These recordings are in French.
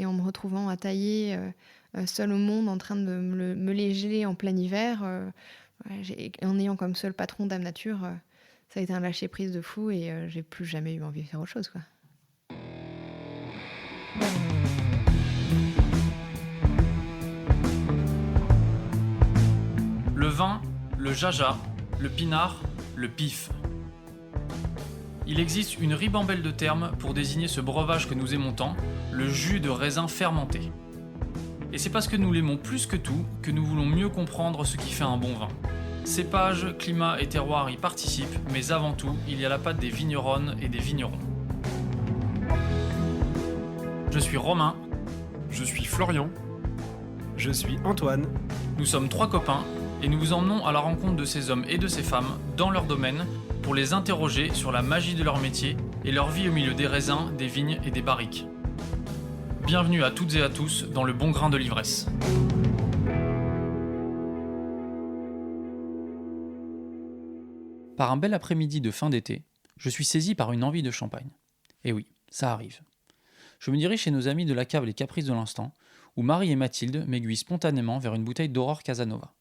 en me retrouvant à tailler seule au monde, en train de me les geler en plein hiver, en ayant comme seul patron Dame Nature, ça a été un lâcher-prise de fou et j'ai plus jamais eu envie de faire autre chose, quoi. Le vin, le jaja, le pinard, le pif. Il existe une ribambelle de termes pour désigner ce breuvage que nous aimons tant, le jus de raisin fermenté. Et c'est parce que nous l'aimons plus que tout que nous voulons mieux comprendre ce qui fait un bon vin. Cépage, climat et terroir y participent, mais avant tout, il y a la patte des vigneronnes et des vignerons. Je suis Romain. Je suis Florian. Je suis Antoine. Nous sommes 3 copains et nous vous emmenons à la rencontre de ces hommes et de ces femmes dans leur domaine pour les interroger sur la magie de leur métier et leur vie au milieu des raisins, des vignes et des barriques. Bienvenue à toutes et à tous dans le bon grain de l'ivresse. Par un bel après-midi de fin d'été, je suis saisi par une envie de champagne. Et oui, ça arrive. Je me dirige chez nos amis de la cave Les Caprices de l'Instant, où Marie et Mathilde m'aiguillent spontanément vers une bouteille d'Aurore Casanova.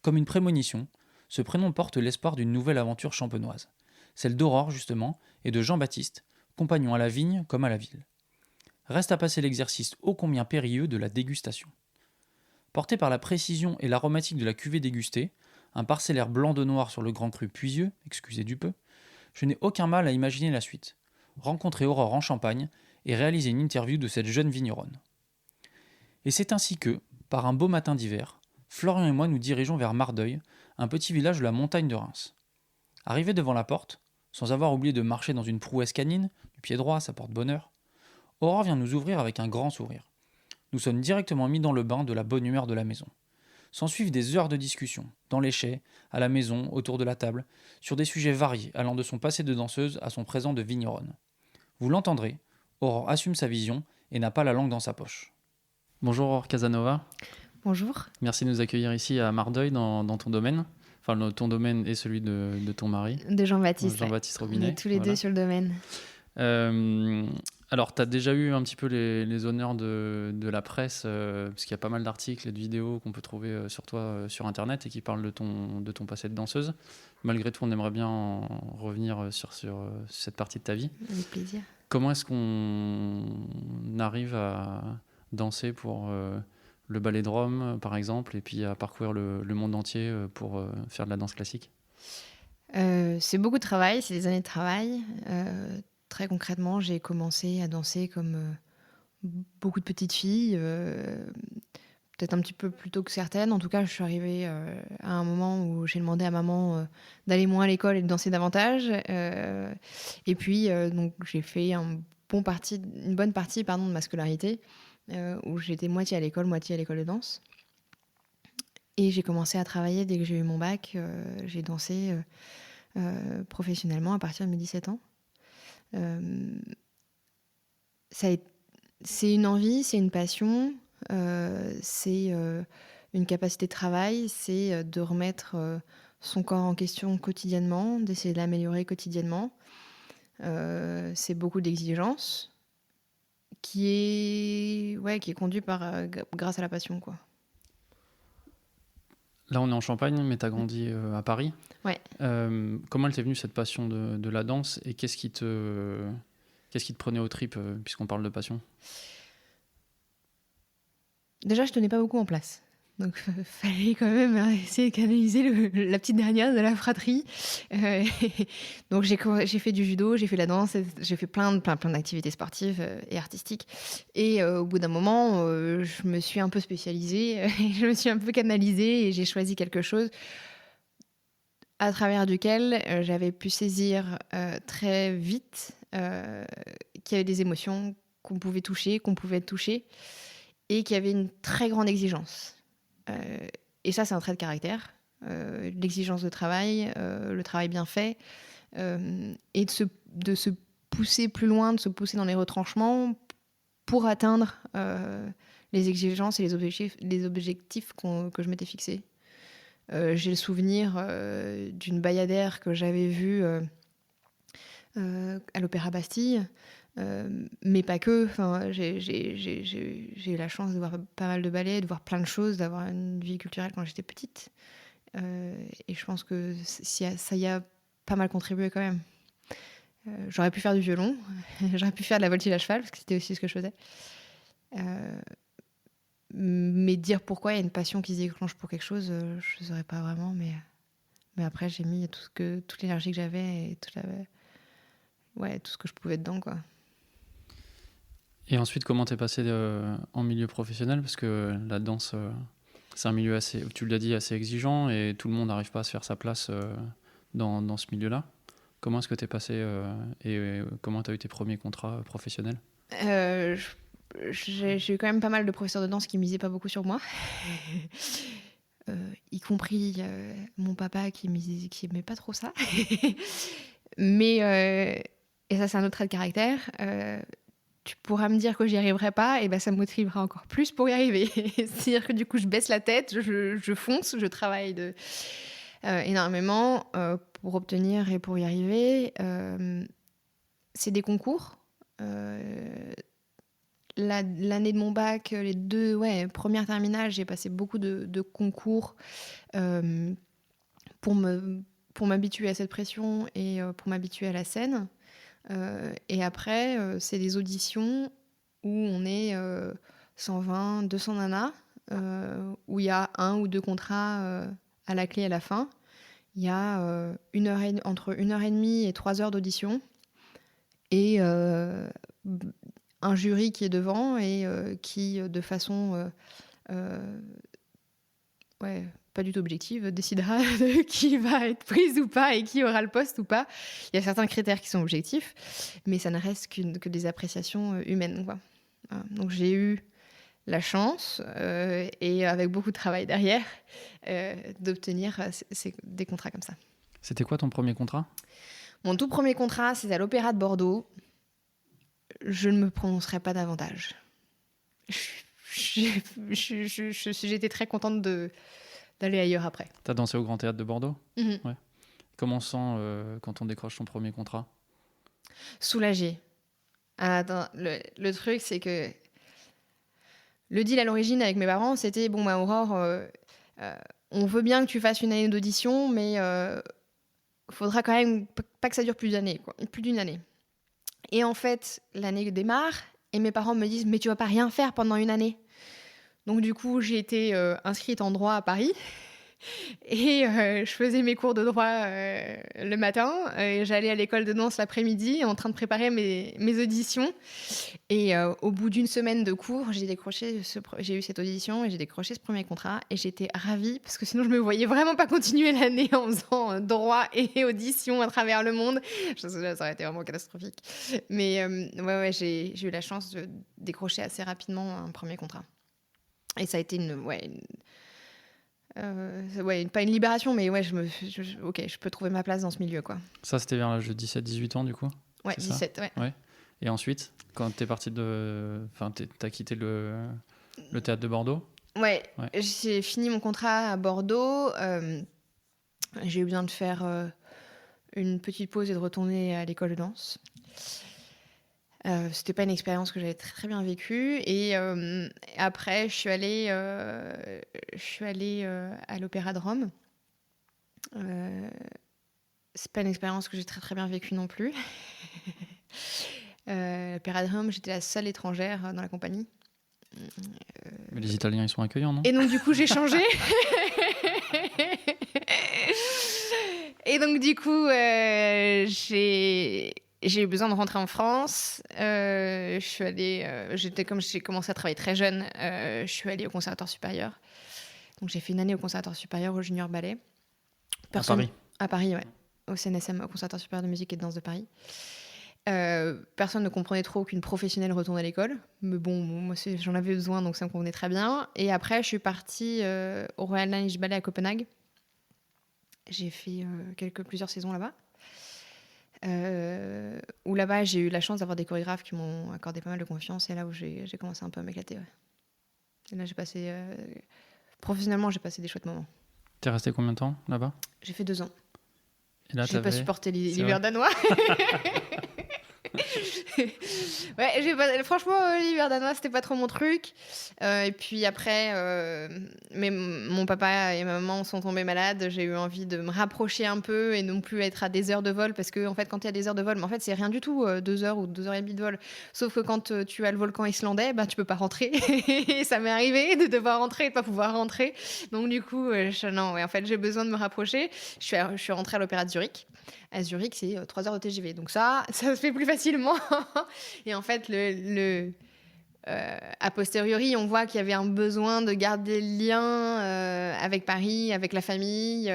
Comme une prémonition, ce prénom porte l'espoir d'une nouvelle aventure champenoise, celle d'Aurore justement, et de Jean-Baptiste, compagnon à la vigne comme à la ville. Reste à passer l'exercice ô combien périlleux de la dégustation. Porté par la précision et l'aromatique de la cuvée dégustée, un parcellaire blanc de noir sur le grand cru Puisieux, excusez du peu, je n'ai aucun mal à imaginer la suite. Rencontrer Aurore en Champagne et réaliser une interview de cette jeune vigneronne. Et c'est ainsi que, par un beau matin d'hiver, Florian et moi nous dirigeons vers Mardeuil, un petit village de la montagne de Reims. Arrivés devant la porte, sans avoir oublié de marcher dans une prouesse canine, du pied droit, ça porte bonheur, Aurore vient nous ouvrir avec un grand sourire. Nous sommes directement mis dans le bain de la bonne humeur de la maison. S'ensuivent des heures de discussion, dans les chais, à la maison, autour de la table, sur des sujets variés allant de son passé de danseuse à son présent de vigneronne. Vous l'entendrez, Aurore assume sa vision et n'a pas la langue dans sa poche. Bonjour Aurore Casanova. Bonjour. Merci de nous accueillir ici à Mardeuil dans ton domaine. Enfin, ton domaine et celui de ton mari. De Jean-Baptiste. Jean-Baptiste On Robinet. est tous les deux sur le domaine. Alors, tu as déjà eu un petit peu les honneurs de la presse, parce qu'il y a pas mal d'articles et de vidéos qu'on peut trouver sur toi sur Internet et qui parlent de ton passé de danseuse. Malgré tout, on aimerait bien en revenir sur cette partie de ta vie. Avec plaisir. Comment est-ce qu'on arrive à danser pour le ballet de Rome, par exemple, et puis à parcourir le monde entier pour faire de la danse classique ? C'est beaucoup de travail, c'est des années de travail. Très concrètement, j'ai commencé à danser comme beaucoup de petites filles, peut-être un petit peu plus tôt que certaines. En tout cas, je suis arrivée à un moment où j'ai demandé à maman d'aller moins à l'école et de danser davantage. Et puis, donc, j'ai fait une bonne partie de ma scolarité, où j'étais moitié à l'école de danse. Et j'ai commencé à travailler dès que j'ai eu mon bac. J'ai dansé professionnellement à partir de mes 17 ans. C'est une envie, c'est une passion, c'est une capacité de travail, c'est de remettre son corps en question quotidiennement, d'essayer de l'améliorer quotidiennement. C'est beaucoup d'exigence qui est conduit grâce à la passion, quoi. Là, on est en Champagne, mais tu as grandi à Paris. Ouais. Comment elle t'est venue cette passion de la danse et qu'est-ce qui te prenait aux tripes, puisqu'on parle de passion ? Déjà, je tenais pas beaucoup en place. Donc, fallait quand même essayer de canaliser la petite dernière de la fratrie. Donc, j'ai fait du judo, j'ai fait la danse, j'ai fait plein d'activités sportives et artistiques. Et au bout d'un moment, je me suis un peu spécialisée, je me suis un peu canalisée et j'ai choisi quelque chose à travers duquel j'avais pu saisir très vite qu'il y avait des émotions qu'on pouvait toucher, qu'on pouvait être touché, et qu'il y avait une très grande exigence. Et ça, c'est un trait de caractère. L'exigence de travail, le travail bien fait, et de se pousser plus loin, de se pousser dans les retranchements pour atteindre les exigences et les objectifs que je m'étais fixés. J'ai le souvenir d'une Bayadère que j'avais vue à l'Opéra Bastille, Mais pas que. Enfin, j'ai eu la chance de voir pas mal de ballets, de voir plein de choses, d'avoir une vie culturelle quand j'étais petite. Et je pense que ça y a pas mal contribué quand même. J'aurais pu faire du violon, j'aurais pu faire de la voltige à cheval, parce que c'était aussi ce que je faisais. Mais dire pourquoi il y a une passion qui se déclenche pour quelque chose, je ne saurais pas vraiment. Mais après, j'ai mis toute l'énergie que j'avais et tout ce que je pouvais dedans, quoi. Et ensuite, comment t'es passé en milieu professionnel? Parce que la danse, c'est un milieu assez, tu l'as dit, assez exigeant et tout le monde n'arrive pas à se faire sa place dans ce milieu-là. Comment est-ce que t'es passé et comment t'as eu tes premiers contrats professionnels? J'ai eu quand même pas mal de professeurs de danse qui misaient pas beaucoup sur moi. Y compris mon papa qui aimait pas trop ça. Mais, et ça c'est un autre trait de caractère, tu pourras me dire que j'y arriverai pas, et ben ça me motivera encore plus pour y arriver. C'est-à-dire que du coup je baisse la tête, je fonce, je travaille énormément pour obtenir et pour y arriver. C'est des concours. L'année de mon bac, les 2 premières terminales, j'ai passé beaucoup de concours pour m'habituer à cette pression et pour m'habituer à la scène. Et après, c'est des auditions où on est 120, 200 nanas, où il y a 1 ou 2 contrats à la clé à la fin. Il y a entre 1h30 et 3 heures d'audition. Et un jury qui est devant et qui, de façon pas du tout objective, décidera de qui va être prise ou pas et qui aura le poste ou pas. Il y a certains critères qui sont objectifs, mais ça ne reste que des appréciations humaines, quoi. Voilà. Donc j'ai eu la chance, et avec beaucoup de travail derrière, d'obtenir des contrats comme ça. C'était quoi ton premier contrat? Mon tout premier contrat, c'est à l'Opéra de Bordeaux. Je ne me prononcerai pas davantage. J'étais très contente d'aller ailleurs après. T'as dansé au Grand Théâtre de Bordeaux? Mm-hmm. Ouais. Comment on sent quand on décroche son premier contrat? Soulagée. Attends, le truc, c'est que le deal à l'origine avec mes parents, c'était bon, Aurore, on veut bien que tu fasses une année d'audition, mais faudra quand même pas que ça dure plus d'une année. Et en fait, l'année démarre et mes parents me disent « Mais tu vas pas rien faire pendant une année ». Donc du coup, j'ai été inscrite en droit à Paris et je faisais mes cours de droit le matin. Et j'allais à l'école de danse l'après-midi en train de préparer mes auditions. Et au bout d'une semaine de cours, j'ai eu cette audition et j'ai décroché ce premier contrat. Et j'étais ravie parce que sinon, je me voyais vraiment pas continuer l'année en faisant droit et audition à travers le monde. Ça aurait été vraiment catastrophique. Mais j'ai eu la chance de décrocher assez rapidement un premier contrat. Et ça a été pas une libération, mais je peux trouver ma place dans ce milieu, quoi. Ça, c'était vers l'âge de 17-18 ans, du coup? Ouais, c'est 17, ouais. Et ensuite, quand t'es parti t'as quitté le théâtre de Bordeaux? Ouais, j'ai fini mon contrat à Bordeaux. J'ai eu besoin de faire une petite pause et de retourner à l'école de danse. C'était pas une expérience que j'avais très, très bien vécue. Et après, je suis allée à l'Opéra de Rome. C'est pas une expérience que j'ai très, très bien vécue non plus. L'Opéra de Rome, j'étais la seule étrangère dans la compagnie. Mais les Italiens, ils sont accueillants, non? Et donc, du coup, j'ai changé. Et donc, du coup, j'ai eu besoin de rentrer en France. Je suis allée, comme j'ai commencé à travailler très jeune, je suis allée au Conservatoire supérieur. Donc j'ai fait une année au Conservatoire supérieur au Junior Ballet. À Paris? À Paris, ouais. Au CNSM, au Conservatoire supérieur de musique et de danse de Paris. Personne ne comprenait trop qu'une professionnelle retourne à l'école. Mais bon, moi j'en avais besoin, donc ça me convenait très bien. Et après, je suis partie au Royal Danish Ballet à Copenhague. J'ai fait plusieurs saisons là-bas. Où là-bas, j'ai eu la chance d'avoir des chorégraphes qui m'ont accordé pas mal de confiance. Et là où j'ai commencé un peu à m'éclater. Ouais. Et là, j'ai passé... professionnellement, j'ai passé des chouettes moments. T'es resté combien de temps là-bas? J'ai fait 2 ans. Et là, j'ai pas supporté l'hiver danois. Ouais, franchement, l'hiver danois, c'était pas trop mon truc. Et puis après, mon papa et ma maman sont tombés malades. J'ai eu envie de me rapprocher un peu et non plus être à des heures de vol. Parce que, en fait, quand il y a des heures de vol, mais en fait, c'est rien du tout, 2 heures ou 2 heures et demie de vol. Sauf que quand tu as le volcan islandais, bah, tu peux pas rentrer. Et ça m'est arrivé de devoir rentrer et de pas pouvoir rentrer. Donc, du coup, non, ouais, en fait, j'ai besoin de me rapprocher. Je suis rentrée à l'Opéra de Zurich. À Zurich, c'est 3 heures de TGV. Donc ça se fait plus facilement. Et en fait, a posteriori, on voit qu'il y avait un besoin de garder le lien avec Paris, avec la famille.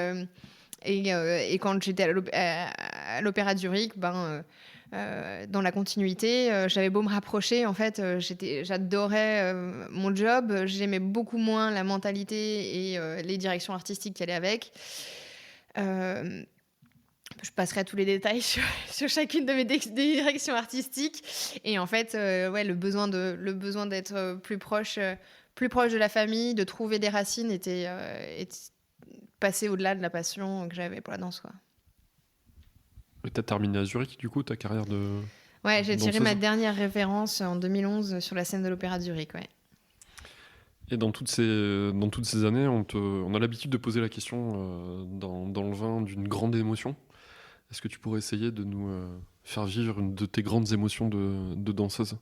Et quand j'étais à l'Opéra de Zurich, dans la continuité, j'avais beau me rapprocher, en fait, j'adorais mon job, j'aimais beaucoup moins la mentalité et les directions artistiques qui allaient avec. Je passerai tous les détails sur chacune de mes directions artistiques. Et en fait, ouais, le besoin d'être plus proche de la famille, de trouver des racines était passé au-delà de la passion que j'avais pour la danse, quoi. Et t'as terminé à Zurich, du coup, ta carrière de Ouais, j'ai tiré danseuse. ma dernière référence en 2011 sur la scène de l'Opéra de Zurich, ouais. Et dans toutes ces années, on a l'habitude de poser la question dans le vin d'une grande émotion. Est-ce que tu pourrais essayer de nous faire vivre une de tes grandes émotions de danseuse?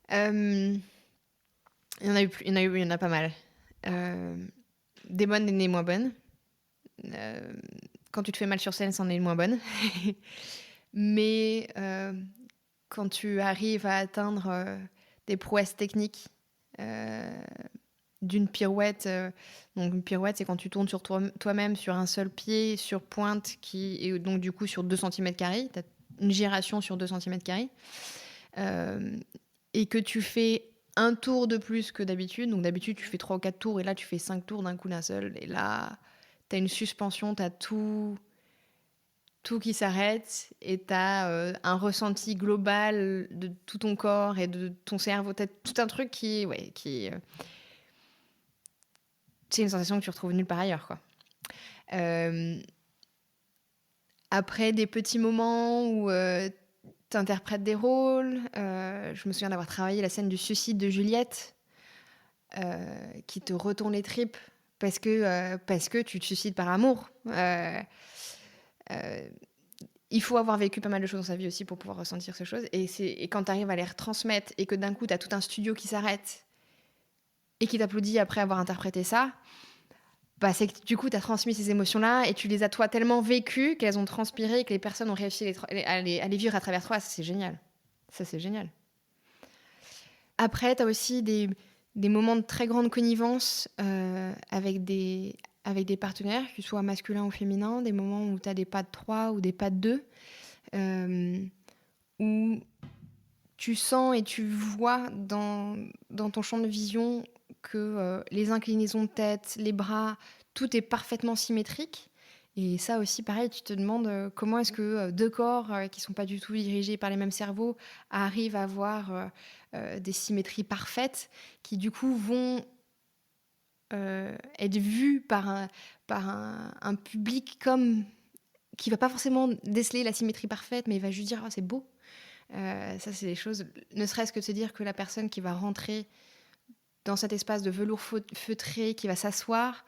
Il y en a eu, il y en a pas mal. Des bonnes et des moins bonnes. Quand tu te fais mal sur scène, c'en est une moins bonne. Mais quand tu arrives à atteindre des prouesses techniques d'une pirouette, donc une pirouette, c'est quand tu tournes sur toi-même sur un seul pied, sur pointe, et donc du coup sur 2 cm², tu as une giration sur 2 cm², et que tu fais un tour de plus que d'habitude. Donc d'habitude, tu fais 3 ou 4 tours, et là, tu fais 5 tours d'un coup d'un seul. Et là, tu as une suspension, tu as tout qui s'arrête, et tu as un ressenti global de tout ton corps et de ton cerveau. Tu as tout un truc c'est une sensation que tu retrouves nulle part ailleurs, quoi. Après des petits moments où tu interprètes des rôles, je me souviens d'avoir travaillé la scène du suicide de Juliette, qui te retourne les tripes parce que tu te suicides par amour. Il faut avoir vécu pas mal de choses dans sa vie aussi pour pouvoir ressentir ces choses. Et quand tu arrives à les retransmettre et que d'un coup, tu as tout un studio qui s'arrête et qui t'applaudit après avoir interprété ça, c'est que du coup, tu as transmis ces émotions-là et tu les as toi tellement vécues qu'elles ont transpiré et que les personnes ont réussi à les vivre à travers toi. Ça, c'est génial. Ça, c'est génial. Après, tu as aussi des moments de très grande connivence avec des partenaires, que ce soit masculins ou féminins, des moments où tu as des pas de 3 ou des pas de 2, où tu sens et tu vois dans ton champ de vision que les inclinaisons de tête, les bras, tout est parfaitement symétrique. Et ça aussi, pareil, tu te demandes comment est-ce que 2 corps qui ne sont pas du tout dirigés par les mêmes cerveaux arrivent à avoir des symétries parfaites qui, du coup, vont être vues par un public qui ne va pas forcément déceler la symétrie parfaite, mais il va juste dire « oh, c'est beau ». Ça, c'est des choses, ne serait-ce que de se dire que la personne qui va rentrer dans cet espace de velours feutré, qui va s'asseoir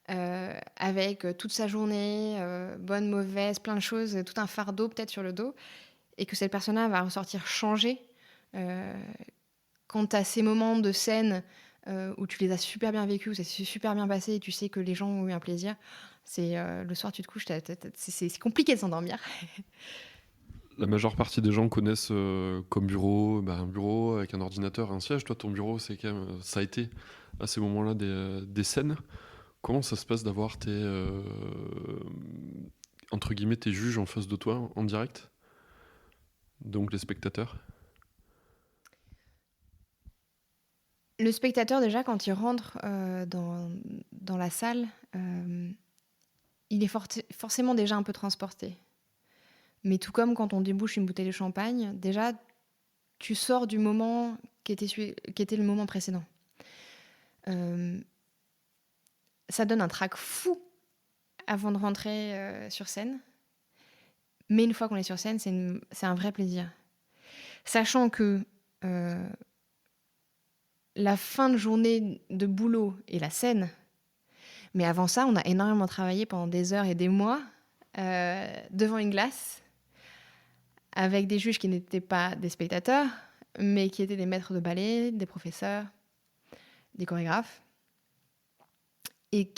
avec toute sa journée, bonne, mauvaise, plein de choses, tout un fardeau peut-être sur le dos, et que cette personne-là va ressortir changée. Quand tu as ces moments de scène où tu les as super bien vécus, où ça s'est super bien passé, et tu sais que les gens ont eu un plaisir, c'est le soir tu te couches, c'est compliqué de s'endormir. La majeure partie des gens connaissent comme bureau un bureau avec un ordinateur, un siège. Toi, ton bureau, c'est quand même, ça a été à ces moments-là des scènes. Comment ça se passe d'avoir entre guillemets tes juges en face de toi en direct, donc les spectateurs? Le spectateur, déjà, quand il rentre dans la salle, il est forcément déjà un peu transporté. Mais tout comme quand on débouche une bouteille de champagne, déjà, tu sors du moment qui était le moment précédent. Ça donne un trac fou avant de rentrer sur scène. Mais une fois qu'on est sur scène, c'est un vrai plaisir. Sachant que la fin de journée de boulot est la scène. Mais avant ça, on a énormément travaillé pendant des heures et des mois devant une glace avec des juges qui n'étaient pas des spectateurs, mais qui étaient des maîtres de ballet, des professeurs, des chorégraphes, et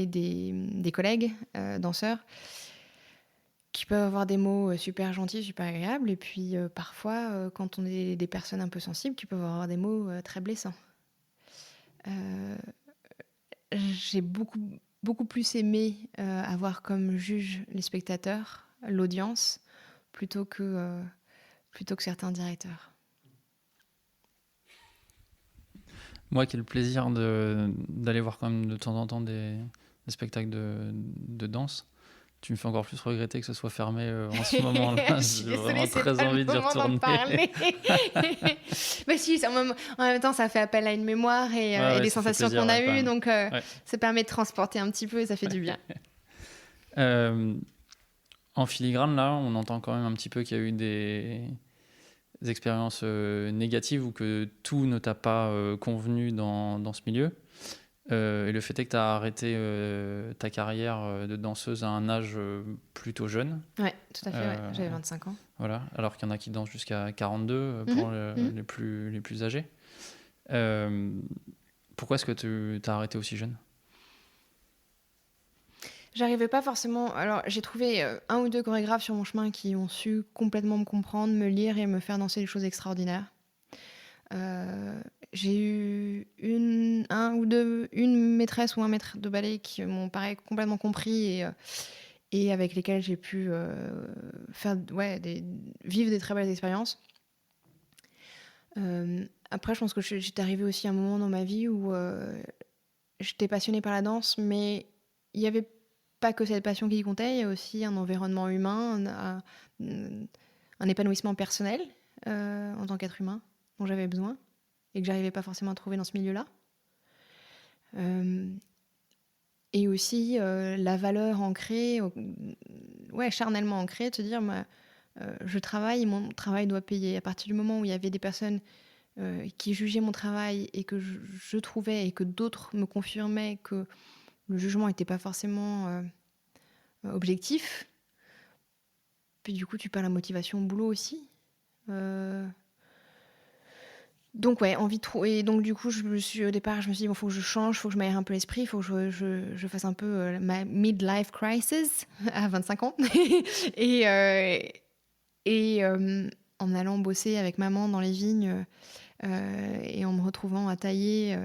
des collègues danseurs qui peuvent avoir des mots super gentils, super agréables, et puis parfois, quand on est des personnes un peu sensibles, qui peuvent avoir des mots très blessants. J'ai beaucoup plus aimé avoir comme juge les spectateurs, l'audience, plutôt que certains directeurs. Moi qui ai le plaisir d'aller voir quand même de temps en temps des spectacles de danse, tu me fais encore plus regretter que ce soit fermé en ce moment-là. J'ai vraiment très envie d'y retourner. Mais si, en même temps, ça fait appel à une mémoire et des sensations qu'on a eues, donc ça permet de transporter un petit peu et ça fait du bien. En filigrane, là, on entend quand même un petit peu qu'il y a eu des expériences négatives ou que tout ne t'a pas convenu dans ce milieu. Et le fait est que tu as arrêté ta carrière de danseuse à un âge plutôt jeune. Ouais, tout à fait, j'avais 25 ans. Voilà, alors qu'il y en a qui dansent jusqu'à 42 pour les plus âgés. Pourquoi est-ce que tu as arrêté aussi jeune ? J'arrivais pas forcément... Alors, j'ai trouvé un ou deux chorégraphes sur mon chemin qui ont su complètement me comprendre, me lire et me faire danser des choses extraordinaires. J'ai eu une maîtresse ou un maître de ballet qui m'ont pareil complètement compris et avec lesquels j'ai pu vivre des très belles expériences. Après, je pense que j'étais arrivée aussi à un moment dans ma vie où j'étais passionnée par la danse, mais il n'y avait pas que cette passion qui comptait, il y a aussi un environnement humain, un épanouissement personnel en tant qu'être humain dont j'avais besoin et que j'arrivais pas forcément à trouver dans ce milieu-là. Et aussi la valeur ancrée, charnellement ancrée, de se dire je travaille, mon travail doit payer. À partir du moment où il y avait des personnes qui jugeaient mon travail et que je trouvais et que d'autres me confirmaient que le jugement n'était pas forcément objectif, puis du coup tu perds la motivation au boulot aussi. Donc envie de trouver. Et donc du coup, au départ, je me suis dit bon, faut que je change, faut que je m'aère un peu l'esprit, faut que je fasse un peu ma midlife crisis à 25 ans. et en allant bosser avec maman dans les vignes et en me retrouvant à tailler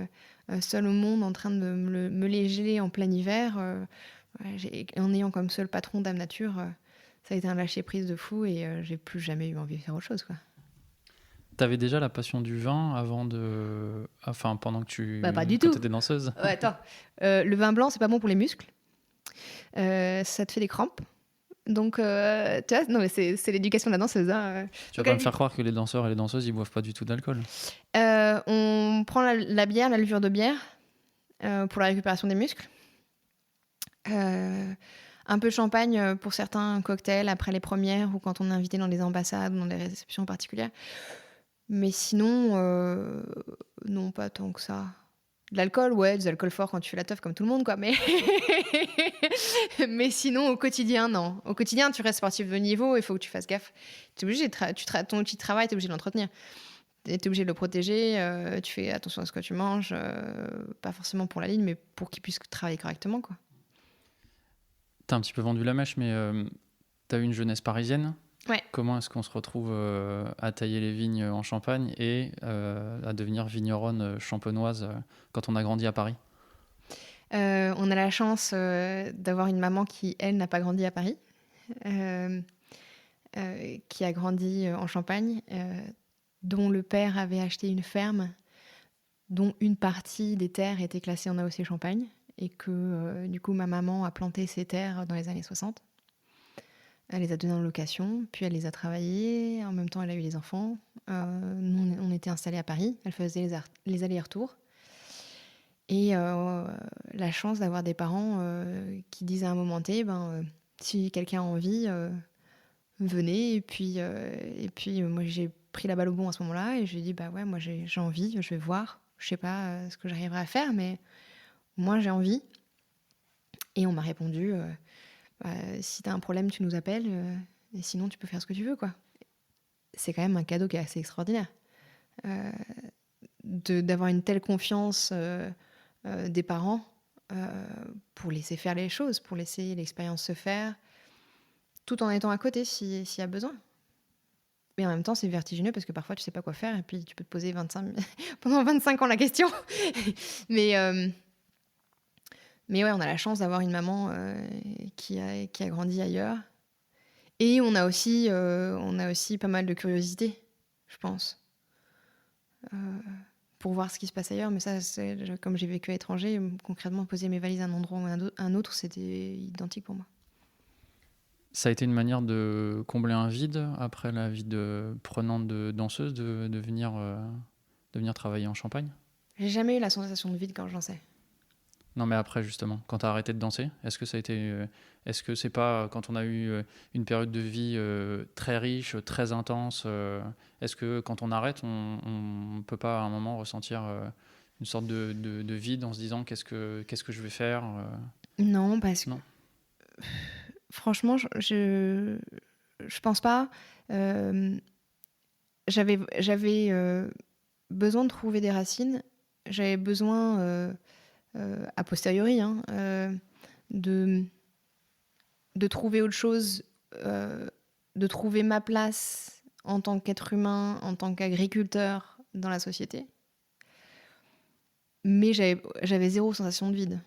seule au monde, en train de me les geler en plein hiver, en ayant comme seul patron Dame Nature, ça a été un lâcher prise de fou et j'ai plus jamais eu envie de faire autre chose, quoi. T'avais déjà la passion du vin pendant que tu pas du tout. Étais danseuse. Attends, le vin blanc c'est pas bon pour les muscles, ça te fait des crampes. Donc tu vois, non mais c'est l'éducation de la danseuse. Hein. Tu vas pas me faire croire que les danseurs et les danseuses ils boivent pas du tout d'alcool. On prend la bière, la levure de bière pour la récupération des muscles. Un peu de champagne pour certains cocktails après les premières ou quand on est invité dans des ambassades ou dans des réceptions particulières. Mais sinon, non, pas tant que ça. De l'alcool, des alcools forts quand tu fais la teuf comme tout le monde, quoi. Mais sinon, au quotidien, non. Au quotidien, tu restes sportif de niveau, il faut que tu fasses gaffe. Tu es obligé ton outil de travail, tu es obligé de l'entretenir. Tu es obligé de le protéger, tu fais attention à ce que tu manges, pas forcément pour la ligne, mais pour qu'il puisse travailler correctement, quoi. T'as un petit peu vendu la mèche, mais t'as eu une jeunesse parisienne. Ouais. Comment est-ce qu'on se retrouve à tailler les vignes en Champagne et à devenir vigneronne champenoise quand on a grandi à Paris ? On a la chance d'avoir une maman qui, elle, n'a pas grandi à Paris, qui a grandi en Champagne, dont le père avait acheté une ferme, dont une partie des terres était classée en AOC Champagne, et que du coup ma maman a planté ses terres dans les années 60. Elle les a données en location, puis elle les a travaillées. En même temps, elle a eu les enfants. Nous, on était installés à Paris. Elle faisait les allers-retours. Et la chance d'avoir des parents qui disent à un moment T, si quelqu'un a envie, venez. Et puis moi, j'ai pris la balle au bon à ce moment-là et je lui ai dit, bah ouais, moi j'ai envie, je vais voir. Je sais pas ce que j'arriverai à faire, mais moi j'ai envie. Et on m'a répondu, si t'as un problème, tu nous appelles, et sinon tu peux faire ce que tu veux, quoi. C'est quand même un cadeau qui est assez extraordinaire. Euh, d'avoir une telle confiance des parents pour laisser faire les choses, pour laisser l'expérience se faire, tout en étant à côté s'il y a besoin. Mais en même temps, c'est vertigineux parce que parfois, tu sais pas quoi faire et puis tu peux te poser pendant 25 ans la question. mais, mais ouais, on a la chance d'avoir une maman qui a grandi ailleurs. Et on a aussi pas mal de curiosité, je pense, pour voir ce qui se passe ailleurs. Mais ça, comme j'ai vécu à l'étranger, concrètement, poser mes valises à un endroit ou à un autre, c'était identique pour moi. Ça a été une manière de combler un vide après la vie de prenante de danseuse, de venir travailler en Champagne? J'ai jamais eu la sensation de vide quand je dansais. Non, mais après, justement, quand tu as arrêté de danser, est-ce que ça a été. Est-ce que c'est pas quand on a eu une période de vie très riche, très intense, est-ce que quand on arrête, on peut pas à un moment ressentir une sorte de vide en se disant qu'est-ce que je vais faire Non, parce que Non. franchement, je pense pas. J'avais besoin de trouver des racines. J'avais besoin, a posteriori, de trouver autre chose, de trouver ma place en tant qu'être humain, en tant qu'agriculteur dans la société. Mais j'avais zéro sensation de vide.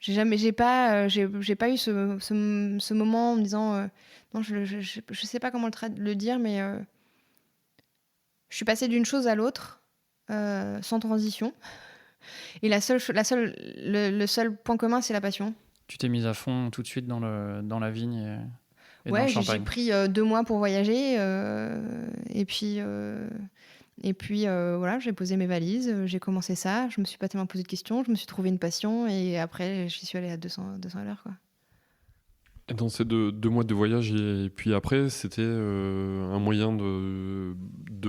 J'ai pas eu ce moment en me disant non, je sais pas comment le dire, mais je suis passée d'une chose à l'autre sans transition. Et le seul point commun, c'est la passion. Tu t'es mise à fond tout de suite dans la vigne et dans le Ouais, j'ai champagne. pris 2 mois pour voyager. Et puis voilà, j'ai posé mes valises, j'ai commencé ça. Je me suis pas tellement posé de questions, je me suis trouvé une passion et après, j'y suis allée à 200 à l'heure, quoi. Et dans ces 2 mois de voyage et puis après, c'était un moyen de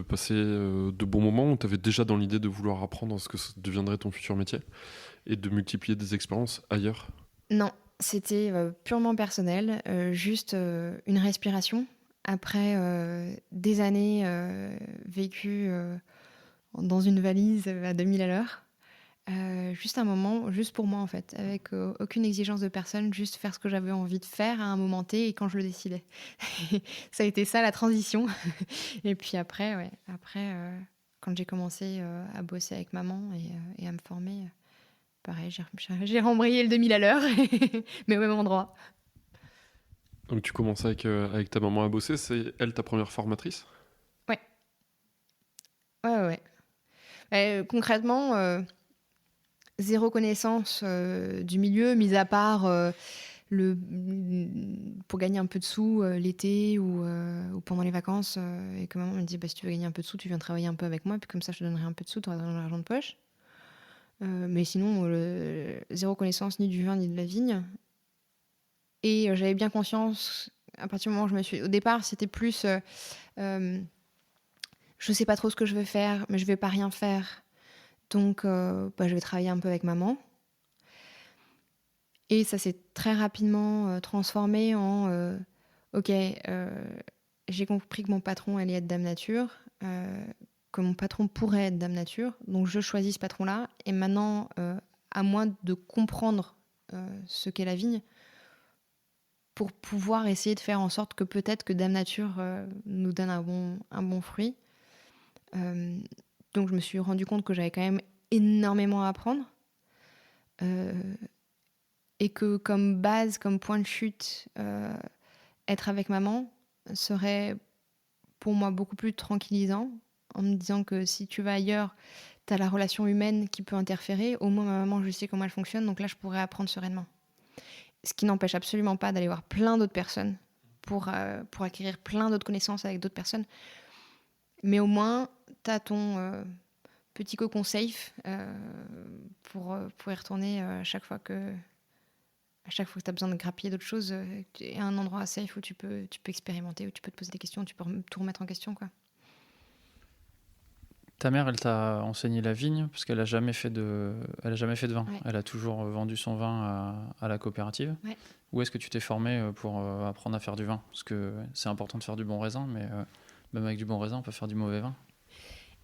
passer de bons moments où tu avais déjà dans l'idée de vouloir apprendre ce que deviendrait ton futur métier et de multiplier des expériences ailleurs? Non, c'était purement personnel, juste une respiration. Après des années vécues dans une valise à 2000 à l'heure. Juste un moment, juste pour moi en fait, avec aucune exigence de personne, juste faire ce que j'avais envie de faire à un moment T et quand je le décidais. Ça a été ça la transition. Et puis après, quand j'ai commencé à bosser avec maman et à me former, pareil, j'ai rembrayé le 2000 à l'heure, mais au même endroit. Donc tu commences avec ta maman à bosser, c'est elle ta première formatrice? Ouais. Concrètement, zéro connaissance du milieu, mis à part pour gagner un peu de sous l'été ou pendant les vacances. Et que maman me dit, si tu veux gagner un peu de sous, tu viens travailler un peu avec moi, puis comme ça, je te donnerai un peu de sous, tu auras de l'argent de poche. Mais sinon, zéro connaissance ni du vin ni de la vigne. Et j'avais bien conscience, à partir du moment où au départ, c'était plus... je sais pas trop ce que je veux faire, mais je vais pas rien faire. Donc, je vais travailler un peu avec maman. Et ça s'est très rapidement transformé en ok, j'ai compris que mon patron allait être Dame Nature, que mon patron pourrait être Dame Nature, donc je choisis ce patron-là. Et maintenant, à moi de comprendre ce qu'est la vigne pour pouvoir essayer de faire en sorte que peut-être que Dame Nature nous donne un bon fruit. Donc je me suis rendu compte que j'avais quand même énormément à apprendre. Et que comme base, comme point de chute, être avec maman serait pour moi beaucoup plus tranquillisant, en me disant que si tu vas ailleurs, tu as la relation humaine qui peut interférer. Au moins, ma maman, je sais comment elle fonctionne, donc là, je pourrais apprendre sereinement. Ce qui n'empêche absolument pas d'aller voir plein d'autres personnes pour acquérir plein d'autres connaissances avec d'autres personnes. Mais au moins, tu as petit cocon safe pour y retourner à chaque fois que tu as besoin de grappiller d'autres choses. Et un endroit safe où tu peux expérimenter, où tu peux te poser des questions, tu peux tout remettre en question, quoi. Ta mère, elle t'a enseigné la vigne parce qu'elle a jamais fait de vin. Ouais. Elle a toujours vendu son vin à la coopérative. Ouais. Où est-ce que tu t'es formé pour apprendre à faire du vin? Parce que c'est important de faire du bon raisin, mais même avec du bon raisin, on peut faire du mauvais vin.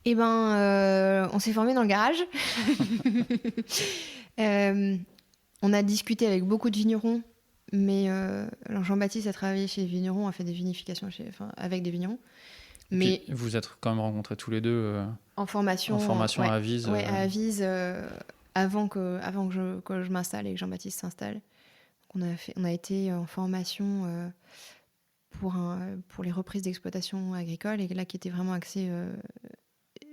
Eh ben, on s'est formé dans le garage. On a discuté avec beaucoup de vignerons, mais alors Jean-Baptiste a travaillé chez les vignerons, a fait des vinifications avec des vignerons. Mais puis, vous êtes quand même rencontrés tous les deux en formation ouais, à Avise. Ouais, à Avise, avant que je m'installe et que Jean-Baptiste s'installe. On a été en formation pour les reprises d'exploitation agricole, et là qui était vraiment axé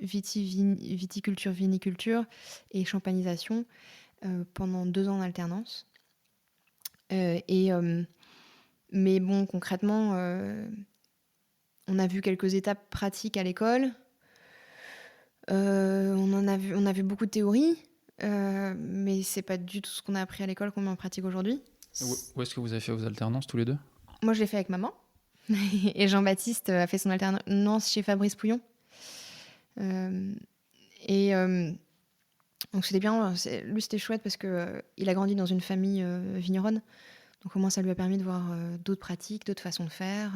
viticulture, viniculture et champagnisation pendant 2 ans d'alternance. Mais bon, concrètement, on a vu quelques étapes pratiques à l'école. On a vu beaucoup de théories, mais c'est pas du tout ce qu'on a appris à l'école qu'on met en pratique aujourd'hui. Où est-ce que vous avez fait vos alternances tous les deux? Moi, je l'ai fait avec maman. Et Jean-Baptiste a fait son alternance chez Fabrice Pouillon. Donc c'était bien. Lui, c'était chouette parce qu'il a grandi dans une famille vigneronne. Donc au moins, ça lui a permis de voir d'autres pratiques, d'autres façons de faire,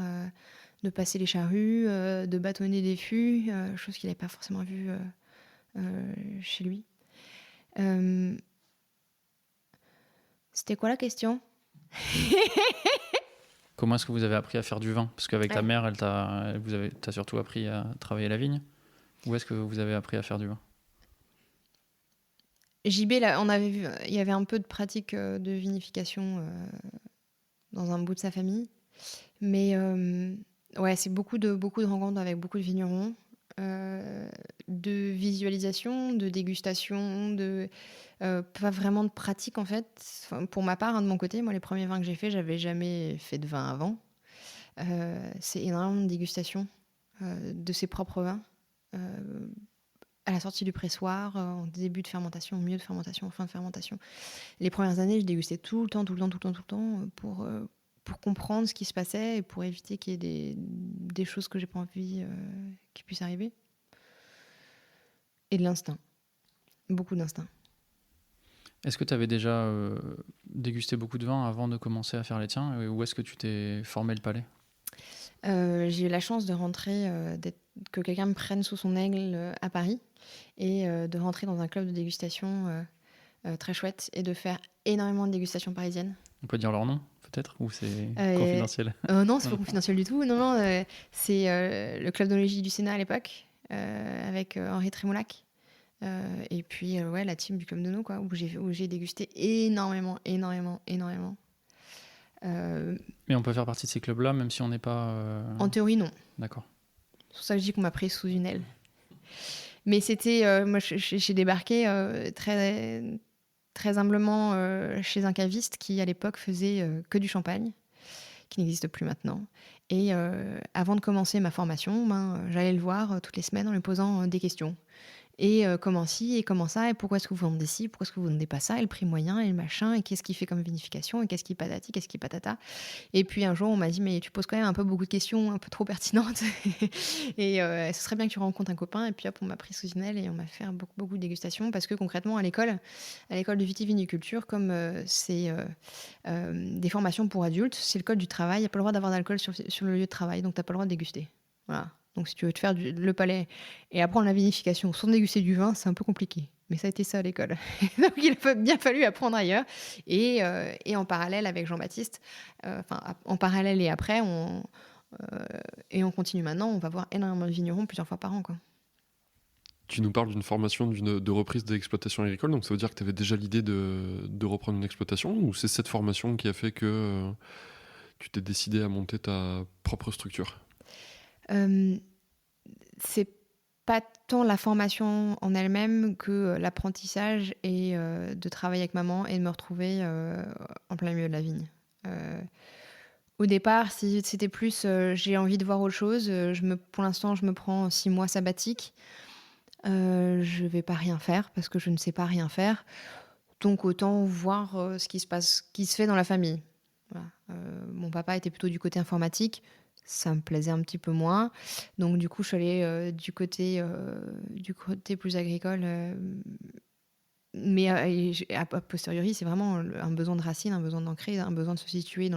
de passer les charrues, de bâtonner des fûts, chose qu'il n'avait pas forcément vue chez lui. C'était quoi la question? Comment est-ce que vous avez appris à faire du vin? Parce qu'avec ta mère, t'as surtout appris à travailler la vigne. Où est-ce que vous avez appris à faire du vin? JB, là, il y avait un peu de pratique de vinification dans un bout de sa famille. Mais ouais, c'est beaucoup de rencontres avec beaucoup de vignerons, de visualisation, de dégustation, pas vraiment de pratique en fait. Enfin, pour ma part, de mon côté, moi les premiers vins que j'ai faits, j'avais jamais fait de vin avant. C'est énormément de dégustation de ses propres vins. À la sortie du pressoir, en début de fermentation, au milieu de fermentation, en fin de fermentation. Les premières années, je dégustais tout le temps pour comprendre ce qui se passait et pour éviter qu'il y ait des choses que j'ai pas envie qui puissent arriver. Et de l'instinct. Beaucoup d'instinct. Est-ce que tu avais déjà dégusté beaucoup de vin avant de commencer à faire les tiens? Où est-ce que tu t'es formé le palais? J'ai eu la chance de rentrer, que quelqu'un me prenne sous son aigle à Paris et de rentrer dans un club de dégustation très chouette et de faire énormément de dégustations parisiennes. On peut dire leur nom, peut-être? Ou c'est confidentiel? Non, c'est pas confidentiel du tout. Non, c'est le club d'onologie du Sénat à l'époque, avec Henri Trémoulac. Et puis, ouais, la team du club d'Ono, quoi, où j'ai dégusté énormément. Mais on peut faire partie de ces clubs-là, même si on n'est pas... En théorie, non. D'accord. C'est pour ça que je dis qu'on m'a pris sous une aile. Mais c'était... moi, j'ai débarqué très, très humblement chez un caviste qui, à l'époque, faisait que du champagne, qui n'existe plus maintenant. Et avant de commencer ma formation, j'allais le voir toutes les semaines en lui posant des questions. Et comment ci, et comment ça, et pourquoi est-ce que vous vendez ci, pourquoi est-ce que vous vendez pas ça, et le prix moyen, et le machin, et qu'est-ce qu'il fait comme vinification, et qu'est-ce qui patati, qu'est-ce qui patata. Et puis un jour, on m'a dit, mais tu poses quand même un peu beaucoup de questions un peu trop pertinentes, et ce serait bien que tu rencontres un copain. Et puis hop, on m'a pris sous une aile et on m'a fait beaucoup de dégustations, parce que concrètement, à l'école de vitiviniculture, comme c'est des formations pour adultes, c'est le code du travail, il n'y a pas le droit d'avoir d'alcool sur le lieu de travail, donc tu n'as pas le droit de déguster. Voilà. Donc si tu veux te faire le palais et apprendre la vinification sans déguster du vin, c'est un peu compliqué. Mais ça a été ça à l'école. Donc il a bien fallu apprendre ailleurs. Et en parallèle avec Jean-Baptiste, en parallèle et après, on continue maintenant, on va voir énormément de vignerons plusieurs fois par an, quoi. Tu nous parles d'une formation de reprise d'exploitation agricole, donc ça veut dire que tu avais déjà l'idée de reprendre une exploitation, ou c'est cette formation qui a fait que tu t'es décidé à monter ta propre structure? C'est pas tant la formation en elle-même que l'apprentissage et de travailler avec maman et de me retrouver en plein milieu de la vigne. Au départ, c'était plus j'ai envie de voir autre chose. Pour l'instant, je me prends 6 mois sabbatiques. Je vais pas rien faire parce que je ne sais pas rien faire. Donc autant voir ce qui se passe, qui se fait dans la famille. Voilà. Mon papa était plutôt du côté informatique, ça me plaisait un petit peu moins. Donc du coup, je suis allée du côté plus agricole. Mais a posteriori, c'est vraiment un besoin de racine, un besoin d'ancrer, un besoin de se situer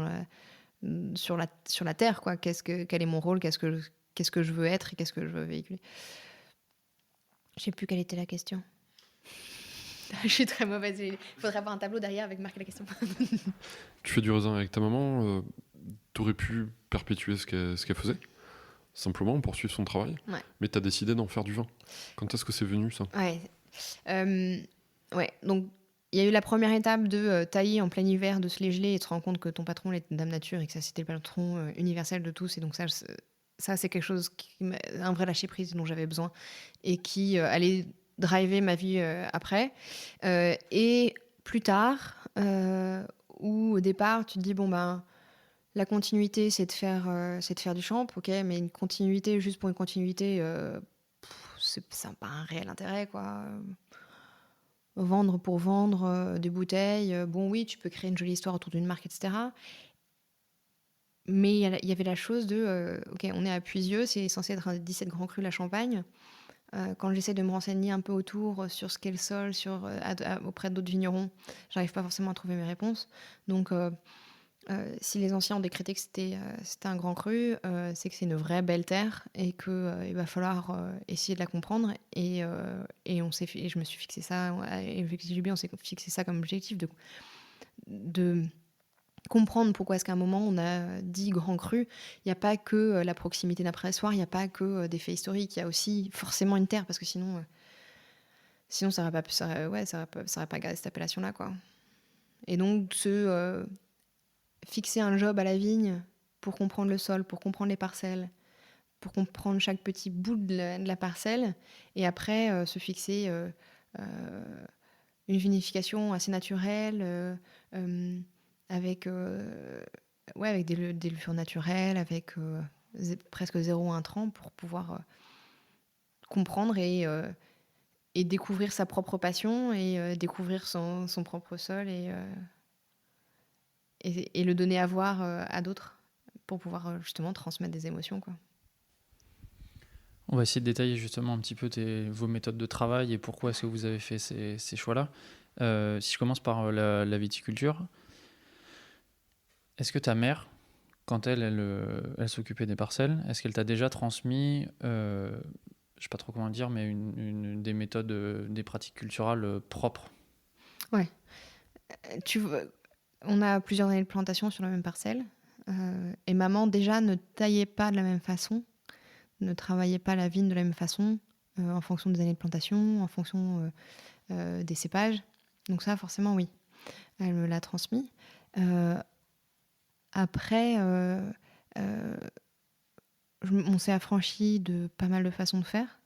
sur la terre, quoi. Quel est mon rôle, qu'est-ce que je veux être et qu'est-ce que je veux véhiculer. Je sais plus quelle était la question. Je suis très mauvaise. Il faudrait avoir un tableau derrière avec marqué la question. Tu fais du raisin avec ta maman, t'aurais pu perpétuer ce qu'elle faisait, simplement poursuivre son travail, Ouais. mais t'as décidé d'en faire du vin. Quand est-ce que c'est venu ça? Ouais. Ouais. Donc, il y a eu la première étape de tailler en plein hiver, de se les geler et de se rendre compte que ton patron était Dame Nature et que ça, c'était le patron universel de tous. Et donc, ça c'est quelque chose, un vrai lâcher-prise dont j'avais besoin et qui allait driver ma vie après. Et plus tard, où au départ, tu te dis, bon, ben, la continuité, c'est de faire du champ, ok, mais une continuité juste pour une continuité, ça n'a pas un réel intérêt, quoi. Vendre pour vendre des bouteilles, bon oui, tu peux créer une jolie histoire autour d'une marque, etc. Mais il y avait la chose de, ok, on est à Puisieux, c'est censé être un des 17 grands crus la Champagne. Quand j'essaie de me renseigner un peu autour sur ce qu'est le sol, auprès d'autres vignerons, j'arrive pas forcément à trouver mes réponses. Donc, si les anciens ont décrété que c'était un grand cru, c'est que c'est une vraie belle terre et qu'il va falloir essayer de la comprendre. Et je me suis fixé ça, avec JB, on s'est fixé ça comme objectif de comprendre pourquoi est-ce qu'à un moment on a dit grand cru. Il n'y a pas que la proximité d'un pressoir, il n'y a pas que des faits historiques, il y a aussi forcément une terre, parce que sinon ça n'aurait pas gardé cette appellation-là, quoi. Et donc fixer un job à la vigne pour comprendre le sol, pour comprendre les parcelles, pour comprendre chaque petit bout de la parcelle, et après se fixer une vinification assez naturelle, avec des levures naturelles, avec presque zéro intrant, pour pouvoir comprendre et découvrir sa propre passion et découvrir son propre sol et le donner à voir à d'autres pour pouvoir justement transmettre des émotions, quoi. On va essayer de détailler justement un petit peu vos méthodes de travail et pourquoi est-ce que vous avez fait ces choix-là. Si je commence par la viticulture, est-ce que ta mère, quand elle s'occupait des parcelles, est-ce qu'elle t'a déjà transmis, je sais pas trop comment dire, mais des méthodes, des pratiques culturales propres? Ouais. On a plusieurs années de plantation sur la même parcelle. Et maman, déjà, ne taillait pas de la même façon, ne travaillait pas la vigne de la même façon, en fonction des années de plantation, en fonction des cépages. Donc ça, forcément, oui. Elle me l'a transmis. Après, on s'est affranchi de pas mal de façons de faire,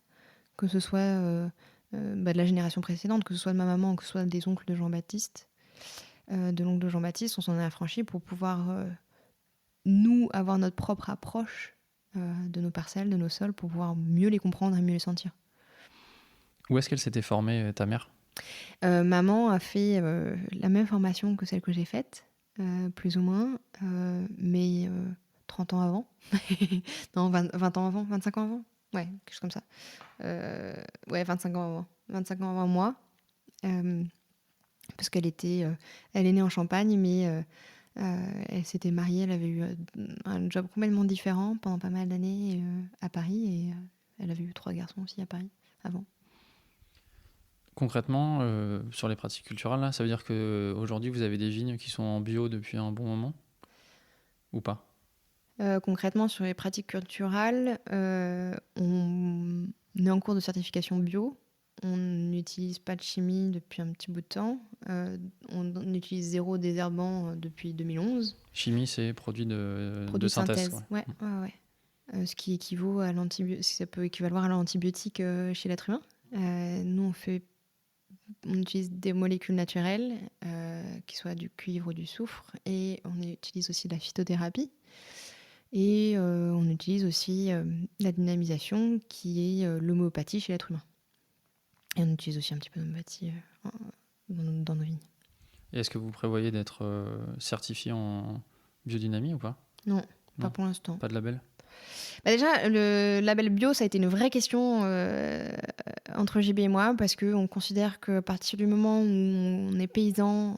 que ce soit de la génération précédente, que ce soit de ma maman, que ce soit des oncles de Jean-Baptiste. De l'oncle de Jean-Baptiste, on s'en est affranchi pour pouvoir, nous, avoir notre propre approche de nos parcelles, de nos sols, pour pouvoir mieux les comprendre et mieux les sentir. Où est-ce qu'elle s'était formée, ta mère? Maman a fait la même formation que celle que j'ai faite, plus ou moins, mais 30 ans avant. Non, 20 ans avant, 25 ans avant. Ouais, quelque chose comme ça. Ouais, 25 ans avant. 25 ans avant moi. Parce qu'elle est née en Champagne, mais elle s'était mariée, elle avait eu un job complètement différent pendant pas mal d'années à Paris, et elle avait eu 3 garçons aussi à Paris avant. Concrètement, sur les pratiques culturelles, là, ça veut dire qu'aujourd'hui, vous avez des vignes qui sont en bio depuis un bon moment? Ou pas? Concrètement, sur les pratiques culturelles, on est en cours de certification bio. On n'utilise pas de chimie depuis un petit bout de temps. On utilise zéro désherbant depuis 2011. Chimie, c'est produit de Synthèse. synthèse. Ouais. Ce qui équivaut à ça peut équivaloir à l'antibiotique chez l'être humain. Nous, on utilise des molécules naturelles, qui soient du cuivre ou du soufre, et on utilise aussi de la phytothérapie. Et on utilise aussi la dynamisation, qui est l'homéopathie chez l'être humain. Et on utilise aussi un petit peu de bâti dans nos vignes. Et est-ce que vous prévoyez d'être certifié en biodynamie ou pas? Non, pas Non. pour l'instant. Pas de label? Bah déjà, le label bio, ça a été une vraie question entre JB et moi, parce qu'on considère qu'à partir du moment où on est paysan,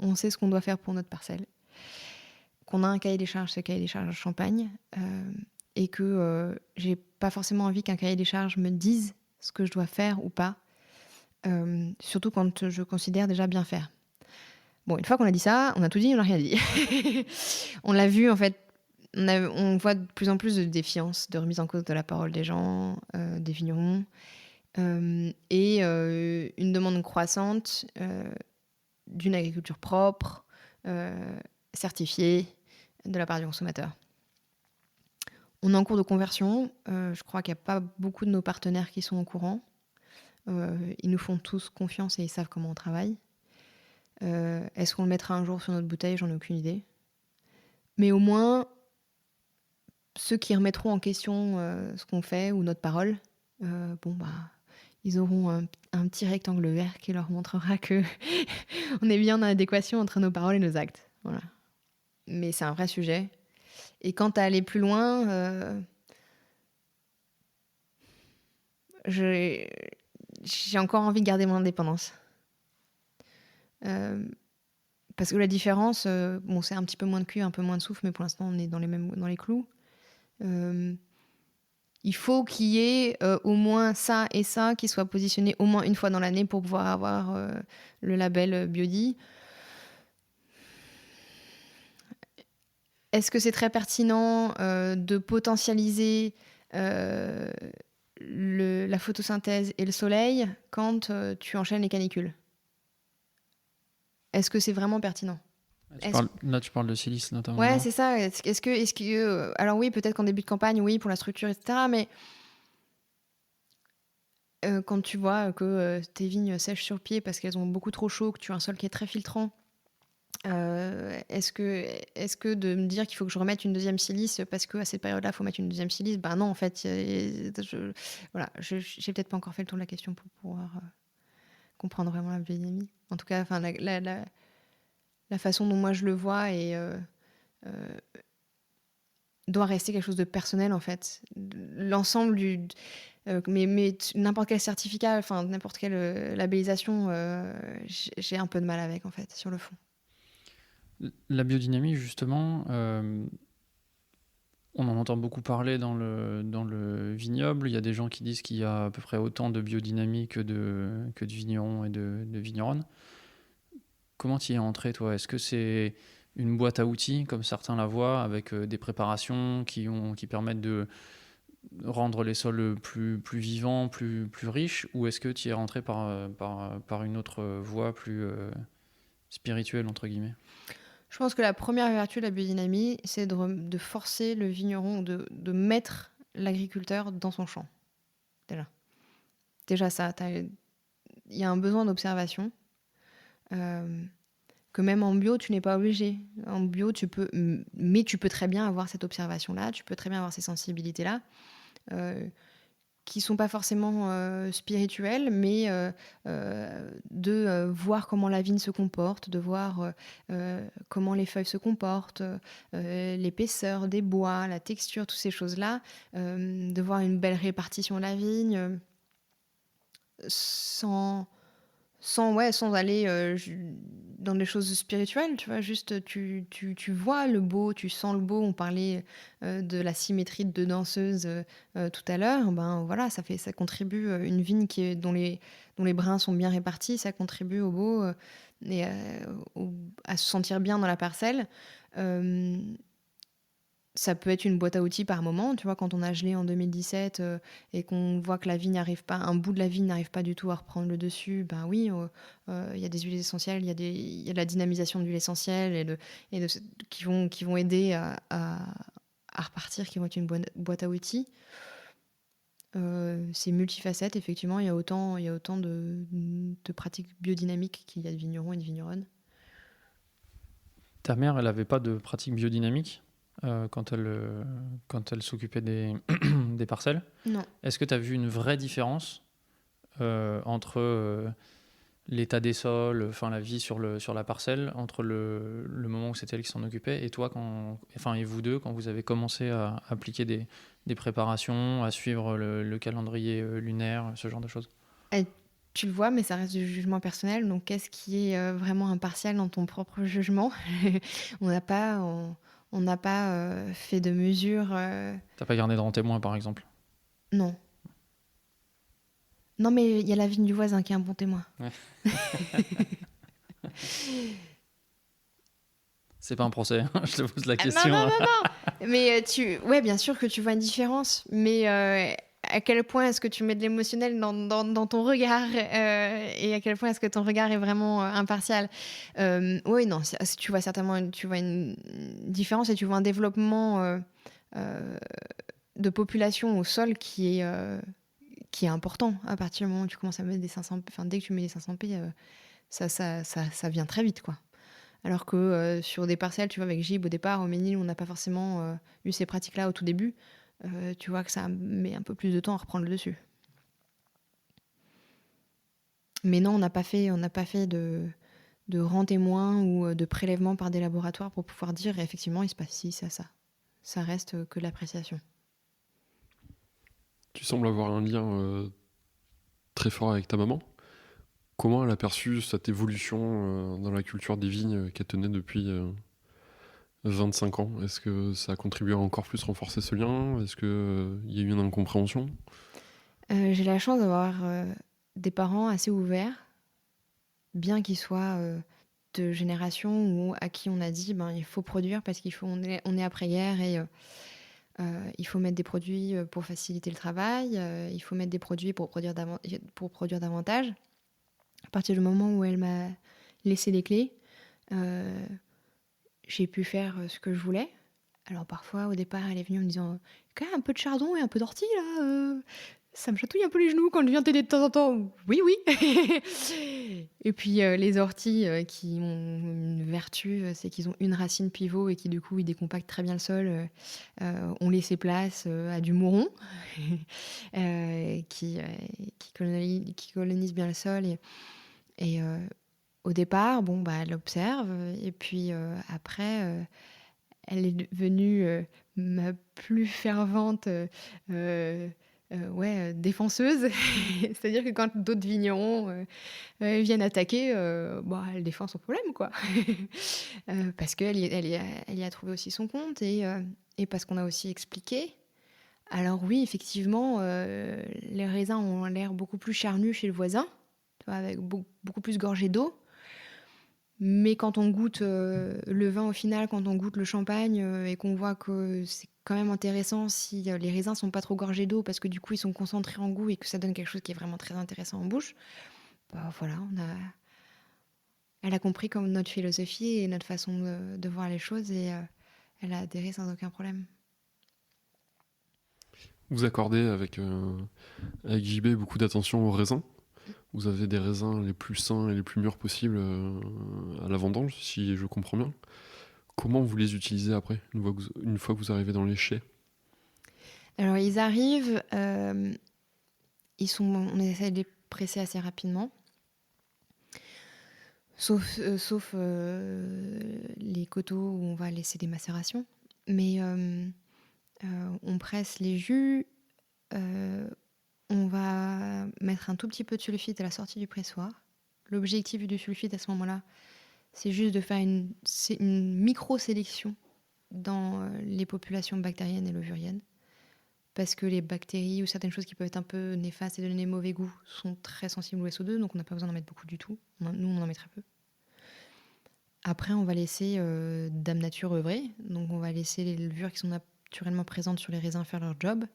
on sait ce qu'on doit faire pour notre parcelle. Qu'on a un cahier des charges, c'est le cahier des charges Champagne, et que j'ai pas forcément envie qu'un cahier des charges me dise ce que je dois faire ou pas, surtout quand je considère déjà bien faire. Bon, une fois qu'on a dit ça, on a tout dit, on n'a rien dit. On l'a vu, en fait, on voit de plus en plus de défiance, de remise en cause de la parole des gens, des vignerons, et une demande croissante d'une agriculture propre, certifiée, de la part du consommateur. On est en cours de conversion. Je crois qu'il n'y a pas beaucoup de nos partenaires qui sont au courant. Ils nous font tous confiance et ils savent comment on travaille. Est-ce qu'on le mettra un jour sur notre bouteille? J'en ai aucune idée. Mais au moins, ceux qui remettront en question ce qu'on fait ou notre parole, ils auront un petit rectangle vert qui leur montrera que on est bien en adéquation entre nos paroles et nos actes. Voilà. Mais c'est un vrai sujet. Et quant à aller plus loin, j'ai encore envie de garder mon indépendance. Parce que la différence, c'est un petit peu moins de cuivre, un peu moins de soufre, mais pour l'instant, on est dans les clous. Il faut qu'il y ait au moins ça et ça qui soit positionné au moins une fois dans l'année pour pouvoir avoir le label Biodi. Est-ce que c'est très pertinent de potentialiser la photosynthèse et le soleil quand tu enchaînes les canicules? Est-ce que c'est vraiment pertinent? Là, tu parles de silice notamment. Ouais, c'est ça. Alors oui, peut-être qu'en début de campagne, oui, pour la structure, etc. Mais quand tu vois que tes vignes sèchent sur pied parce qu'elles ont beaucoup trop chaud, que tu as un sol qui est très filtrant, est-ce que de me dire qu'il faut que je remette une deuxième silice parce qu'à cette période-là, il faut mettre une deuxième silice? Ben non, en fait, j'ai peut-être pas encore fait le tour de la question pour pouvoir comprendre vraiment la biodynamie. En tout cas, la façon dont moi je le vois doit rester quelque chose de personnel, en fait. L'ensemble mais n'importe quel certificat, enfin n'importe quelle labellisation, j'ai un peu de mal avec, en fait, sur le fond. La biodynamie, justement, on en entend beaucoup parler dans le vignoble. Il y a des gens qui disent qu'il y a à peu près autant de biodynamie que de vignerons et de vigneronnes. Comment tu y es entré, toi? Est-ce que c'est une boîte à outils, comme certains la voient, avec des préparations qui permettent de rendre les sols plus vivants, plus riches? Ou est-ce que tu y es rentré par une autre voie plus spirituelle, entre guillemets? Je pense que la première vertu de la biodynamie, c'est de forcer le vigneron, de mettre l'agriculteur dans son champ. Déjà ça, il y a un besoin d'observation que même en bio, tu n'es pas obligé. En bio, tu peux très bien avoir cette observation-là, tu peux très bien avoir ces sensibilités-là, qui sont pas forcément spirituelles, mais de voir comment la vigne se comporte, de voir comment les feuilles se comportent, l'épaisseur des bois, la texture, toutes ces choses-là, de voir une belle répartition de la vigne, sans aller dans des choses spirituelles, tu vois, juste tu vois le beau, tu sens le beau. On parlait de la symétrie de danseuse tout à l'heure. Ben voilà, ça contribue une vigne dont les brins sont bien répartis, ça contribue au beau et à se sentir bien dans la parcelle. Ça peut être une boîte à outils par moment, tu vois, quand on a gelé en 2017 et qu'on voit que un bout de la vigne n'arrive pas du tout à reprendre le dessus, ben oui, il y a des huiles essentielles, il y a de la dynamisation d'huile essentielle qui vont aider à repartir, qui vont être une boîte à outils. C'est multifacette, effectivement, il y a autant de pratiques biodynamiques qu'il y a de vignerons et de vigneronnes. Ta mère, elle n'avait pas de pratique biodynamique quand elle s'occupait des parcelles? Non. Est-ce que tu as vu une vraie différence entre l'état des sols, enfin la vie sur la parcelle, entre le moment où c'était elle qui s'en occupait et toi, et vous deux, quand vous avez commencé à appliquer des préparations, à suivre le calendrier lunaire, ce genre de choses? Et tu le vois, mais ça reste du jugement personnel. Donc, qu'est-ce qui est vraiment impartial dans ton propre jugement? On n'a pas, on n'a pas fait de mesure. T'as pas gardé de rang témoin, par exemple? Non. Non, mais il y a la vigne du voisin qui est un bon témoin. Ouais. C'est pas un procès, hein, je te pose la question. Non, non, non, non. Mais ouais, bien sûr que tu vois une différence. Mais à quel point est-ce que tu mets de l'émotionnel dans ton regard et à quel point est-ce que ton regard est vraiment impartial? Oui, non, tu vois certainement tu vois une différence et tu vois un développement euh, de population au sol qui est important à partir du moment où tu commences à mettre des 500p. Enfin, dès que tu mets des 500p, ça vient très vite, quoi. Alors que sur des parcelles, tu vois, avec Gib, au départ, au Ménil, on n'a pas forcément eu ces pratiques-là au tout début. Tu vois que ça met un peu plus de temps à reprendre le dessus. Mais non, on n'a pas fait de rang témoin ou de prélèvement par des laboratoires pour pouvoir dire effectivement il se passe ci, ça, ça. Ça reste que l'appréciation. Tu sembles avoir un lien très fort avec ta maman. Comment elle a perçu cette évolution dans la culture des vignes qu'elle tenait depuis 25 ans? Est-ce que ça a contribué à encore plus renforcer ce lien? Est-ce qu'il y a eu une incompréhension? J'ai la chance d'avoir des parents assez ouverts, bien qu'ils soient de génération où, à qui on a dit il faut produire parce on est après-guerre et il faut mettre des produits pour faciliter le travail, il faut mettre des produits pour produire davantage. À partir du moment où elle m'a laissé les clés, j'ai pu faire ce que je voulais. Alors parfois, au départ, elle est venue en me disant quand même un peu de chardon et un peu d'ortie, là, ça me chatouille un peu les genoux quand je viens t'aider de temps en temps. Oui, oui. Et puis les orties qui ont une vertu, c'est qu'ils ont une racine pivot et qui du coup ils décompactent très bien le sol, ont laissé place à du mouron qui colonise bien le sol. Et au départ, elle observe et puis après, elle est devenue ma plus fervente défenseuse. C'est-à-dire que quand d'autres vignerons viennent attaquer, elle défend son problème, quoi. Parce elle y a trouvé aussi son compte et parce qu'on a aussi expliqué. Alors oui, effectivement, les raisins ont l'air beaucoup plus charnus chez le voisin, tu vois, avec beaucoup plus gorgés d'eau. Mais quand on goûte le vin au final, quand on goûte le champagne et qu'on voit que c'est quand même intéressant si les raisins sont pas trop gorgés d'eau parce que du coup ils sont concentrés en goût et que ça donne quelque chose qui est vraiment très intéressant en bouche, voilà, elle a compris comme notre philosophie et notre façon de voir les choses et elle a adhéré sans aucun problème. Vous accordez avec JB beaucoup d'attention aux raisins. Vous avez des raisins les plus sains et les plus mûrs possibles à la vendange, si je comprends bien. Comment vous les utilisez après, une fois que vous arrivez dans les chais? Alors ils arrivent, on essaie de les presser assez rapidement. Sauf les coteaux où on va laisser des macérations. Mais on presse les jus. On va mettre un tout petit peu de sulfite à la sortie du pressoir. L'objectif du sulfite à ce moment-là, c'est juste de faire une micro-sélection dans les populations bactériennes et levuriennes. Parce que les bactéries ou certaines choses qui peuvent être un peu néfastes et donner mauvais goût sont très sensibles au SO2, donc on n'a pas besoin d'en mettre beaucoup du tout. Nous, on en met très peu. Après, on va laisser Dame Nature œuvrer. Donc on va laisser les levures qui sont naturellement présentes sur les raisins faire leur job.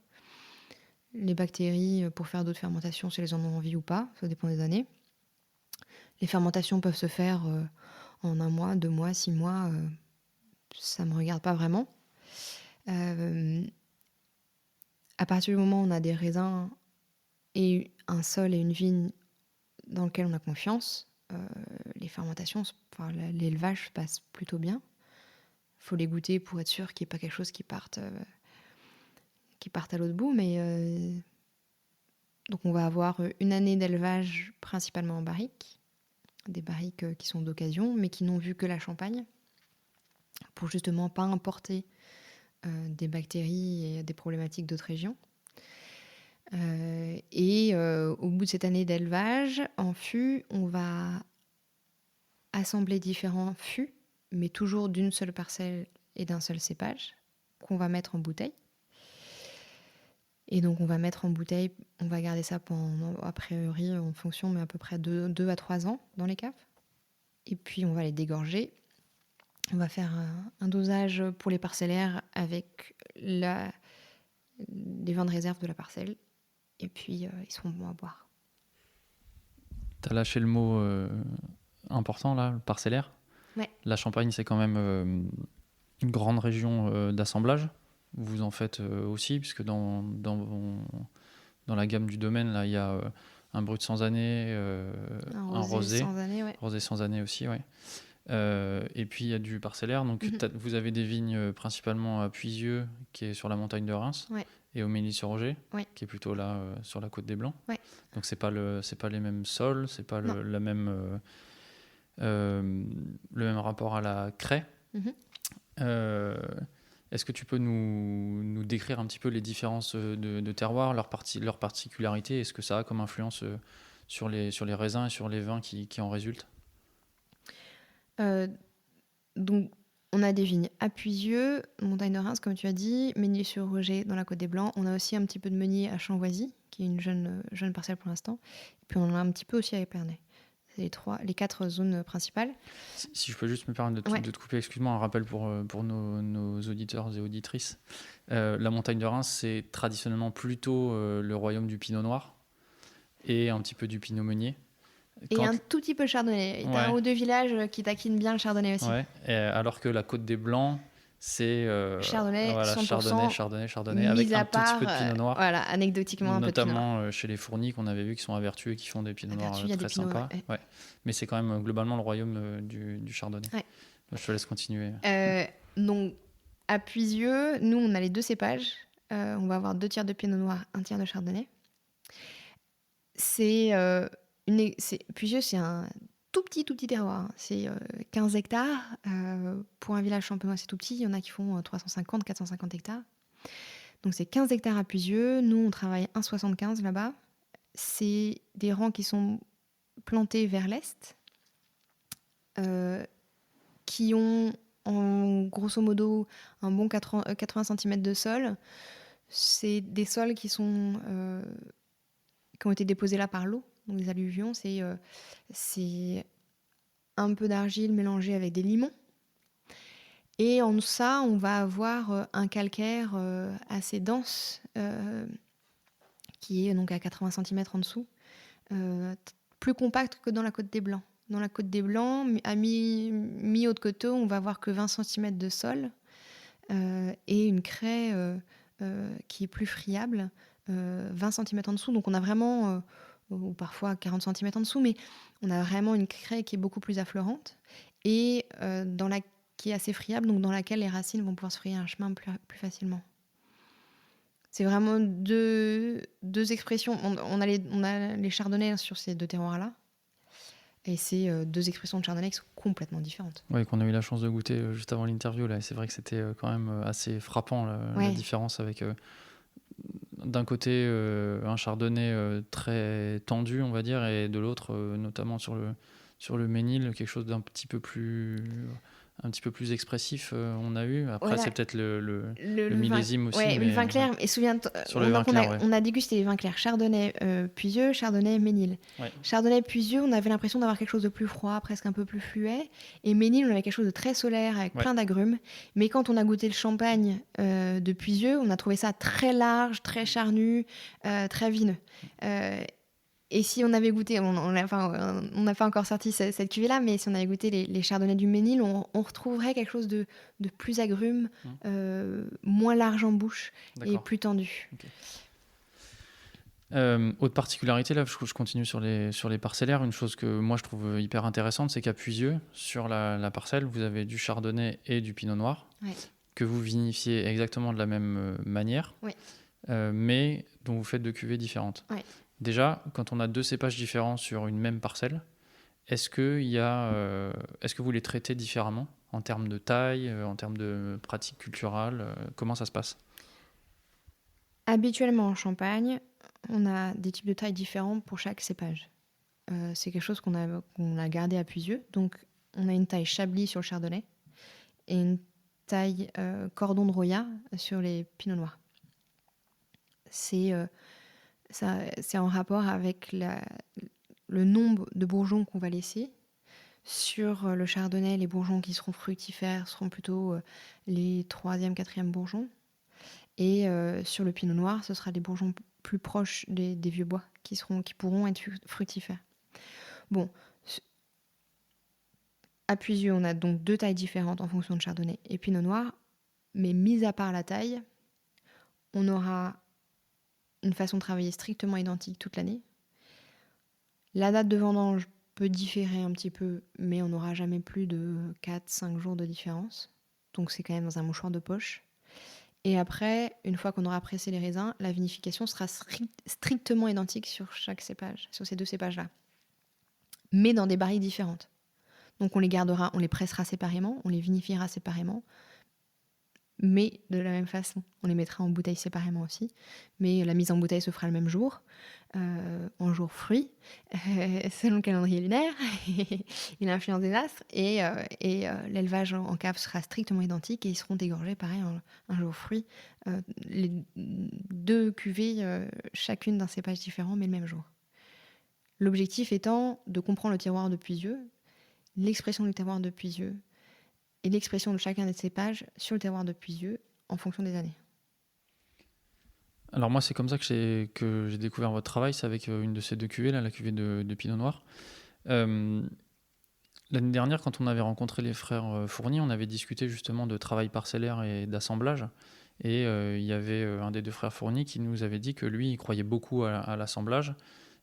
Les bactéries, pour faire d'autres fermentations, si elles en ont envie ou pas, ça dépend des années. Les fermentations peuvent se faire en 1 mois, 2 mois, 6 mois. Ça ne me regarde pas vraiment. À partir du moment où on a des raisins et un sol et une vigne dans lequel on a confiance, les fermentations, l'élevage se passe plutôt bien. Il faut les goûter pour être sûr qu'il n'y ait pas quelque chose qui parte à l'autre bout, mais Donc on va avoir une année d'élevage principalement en barrique, des barriques qui sont d'occasion, mais qui n'ont vu que la Champagne, pour justement pas importer des bactéries et des problématiques d'autres régions. Au bout de cette année d'élevage, en fût, on va assembler différents fûts, mais toujours d'une seule parcelle et d'un seul cépage, qu'on va mettre en bouteille. Et donc on va mettre en bouteille, on va garder ça pendant, a priori en fonction, mais à peu près 2 à 3 ans dans les caves. Et puis on va les dégorger. On va faire un dosage pour les parcellaires avec les vins de réserve de la parcelle. Et puis ils seront bons à boire. Tu as lâché le mot important là, le parcellaire. Ouais. La Champagne, c'est quand même une grande région d'assemblage. Vous en faites aussi, puisque dans la gamme du domaine, là, il y a un brut sans année, un rosé. Sans année, ouais. Rosé sans année aussi, ouais. Et puis il y a du parcellaire. Donc vous avez des vignes principalement à Puisieux, qui est sur la montagne de Reims, Ouais. et au Ménil-sur-Roger, Ouais. qui est plutôt là sur la côte des Blancs. Ouais. Donc c'est pas les mêmes sols, c'est pas le même rapport à la craie. Est-ce que tu peux nous décrire un petit peu les différences de terroirs, leurs particularités, et ce que ça a comme influence sur les raisins et sur les vins qui en résultent? Donc, on a des vignes à Puisieux, montagne de Reims, comme tu as dit, Ménil-sur-Roger dans la Côte des Blancs. On a aussi un petit peu de meunier à Chamboisy, qui est une jeune parcelle pour l'instant. Et puis, on en a un petit peu aussi à Épernay. C'est les 4 zones principales. Si je peux juste me permettre de te couper, excuse-moi, un rappel pour nos auditeurs et auditrices. La montagne de Reims, c'est traditionnellement plutôt le royaume du pinot noir et un petit peu du pinot meunier. Et un tout petit peu de chardonnay. T'as un ou deux villages qui taquinent bien le chardonnay aussi. Ouais. Alors que la Côte des Blancs, c'est chardonnay, 100%, chardonnay avec un tout petit peu de pinot noir. Voilà, anecdotiquement un peu de pinot noir. Notamment chez les Fournis qu'on avait vu qui sont à Vertu et qui font des pinots noirs très sympas. Ouais. Mais c'est quand même globalement le royaume du chardonnay. Ouais. Je te laisse continuer. Donc à Puisieux, nous on a les 2 cépages. On va avoir 2 tiers de pinot noir, 1 tiers de chardonnay. Puisieux, c'est un tout petit terroir. C'est 15 hectares. Pour un village champenois, c'est tout petit. Il y en a qui font 350, 450 hectares. Donc, c'est 15 hectares à Puisieux. Nous, on travaille 1,75 là-bas. C'est des rangs qui sont plantés vers l'est, qui ont, en grosso modo, un bon 80 cm de sol. C'est des sols qui ont été déposés là par l'eau. Donc les alluvions, c'est un peu d'argile mélangée avec des limons. Et en ça, on va avoir un calcaire assez dense qui est donc à 80 cm en dessous, plus compact que dans la Côte des Blancs. Dans la Côte des Blancs, à mi-haut de coteau, on va avoir que 20 cm de sol et une craie qui est plus friable, 20 cm en dessous. Donc on a vraiment... ou parfois 40 cm en dessous, mais on a vraiment une craie qui est beaucoup plus affleurante et qui est assez friable, donc dans laquelle les racines vont pouvoir se frayer un chemin plus facilement. C'est vraiment deux expressions. On a les chardonnays sur ces 2 terroirs-là, et c'est 2 expressions de chardonnay qui sont complètement différentes. Oui, qu'on a eu la chance de goûter juste avant l'interview, là, et c'est vrai que c'était quand même assez frappant, la différence avec... d'un côté un chardonnay très tendu, on va dire, et de l'autre notamment sur le Ménil, quelque chose d'un petit peu plus expressif. On a eu après c'est peut-être le millésime aussi, mais le vin clair. Et souviens-toi, on a dégusté les vins clairs chardonnay Puisieux, chardonnay Ménil. Chardonnay Puisieux, on avait l'impression d'avoir quelque chose de plus froid, presque un peu plus fluet, et Ménil, on avait quelque chose de très solaire avec plein d'agrumes. Mais quand on a goûté le champagne de Puisieux, on a trouvé ça très large, très charnu, très vineux. Et si on avait goûté, on n'a pas encore sorti cette cuvée-là, mais si on avait goûté les chardonnays du Ménil, on retrouverait quelque chose de plus agrume, moins large en bouche. D'accord. Et plus tendu. Okay. Autre particularité, là, je continue sur les parcellaires. Une chose que moi je trouve hyper intéressante, c'est qu'à Puisieux, sur la parcelle, vous avez du chardonnay et du pinot noir, que vous vinifiez exactement de la même manière. Ouais. mais dont vous faites 2 cuvées différentes. Ouais. Déjà, quand on a 2 cépages différents sur une même parcelle, est-ce que vous les traitez différemment en termes de taille, en termes de pratiques culturales, comment ça se passe? Habituellement en Champagne, on a des types de tailles différents pour chaque cépage. C'est quelque chose qu'on a gardé à Puisieux. Donc, on a une taille Chablis sur le Chardonnay et une taille Cordon de Roya sur les Pinots Noirs. C'est en rapport avec le nombre de bourgeons qu'on va laisser. Sur le Chardonnay, les bourgeons qui seront fructifères seront plutôt les 3e, 4e bourgeons. Et sur le Pinot Noir, ce sera des bourgeons plus proches des vieux bois qui pourront être fructifères. Bon, à Puisieux, on a donc 2 tailles différentes en fonction de Chardonnay et Pinot Noir, mais mis à part la taille, on aura une façon de travailler strictement identique toute l'année. La date de vendange peut différer un petit peu, mais on n'aura jamais plus de 4-5 jours de différence. Donc c'est quand même dans un mouchoir de poche. Et après, une fois qu'on aura pressé les raisins, la vinification sera strictement identique sur chaque cépage, sur ces 2 cépages-là. Mais dans des barriques différentes. Donc on les pressera séparément, on les vinifiera séparément, mais de la même façon. On les mettra en bouteille séparément aussi, mais la mise en bouteille se fera le même jour, en jour fruit, selon le calendrier lunaire et l'influence des astres, et l'élevage en cave sera strictement identique et ils seront dégorgés pareil un jour fruit, les 2 cuvées, chacune d'un cépage différent, mais le même jour. L'objectif étant de comprendre le terroir de Puisieux, l'expression du terroir de Puisieux et l'expression de chacun des cépages sur le terroir de Puisieux en fonction des années. Alors moi, c'est comme ça que j'ai découvert votre travail, c'est avec une de ces 2 cuvées, là, la cuvée de Pinot Noir. L'année dernière, quand on avait rencontré les frères Fournier, on avait discuté justement de travail parcellaire et d'assemblage. Et il y avait un des 2 frères Fournier qui nous avait dit que lui, il croyait beaucoup à l'assemblage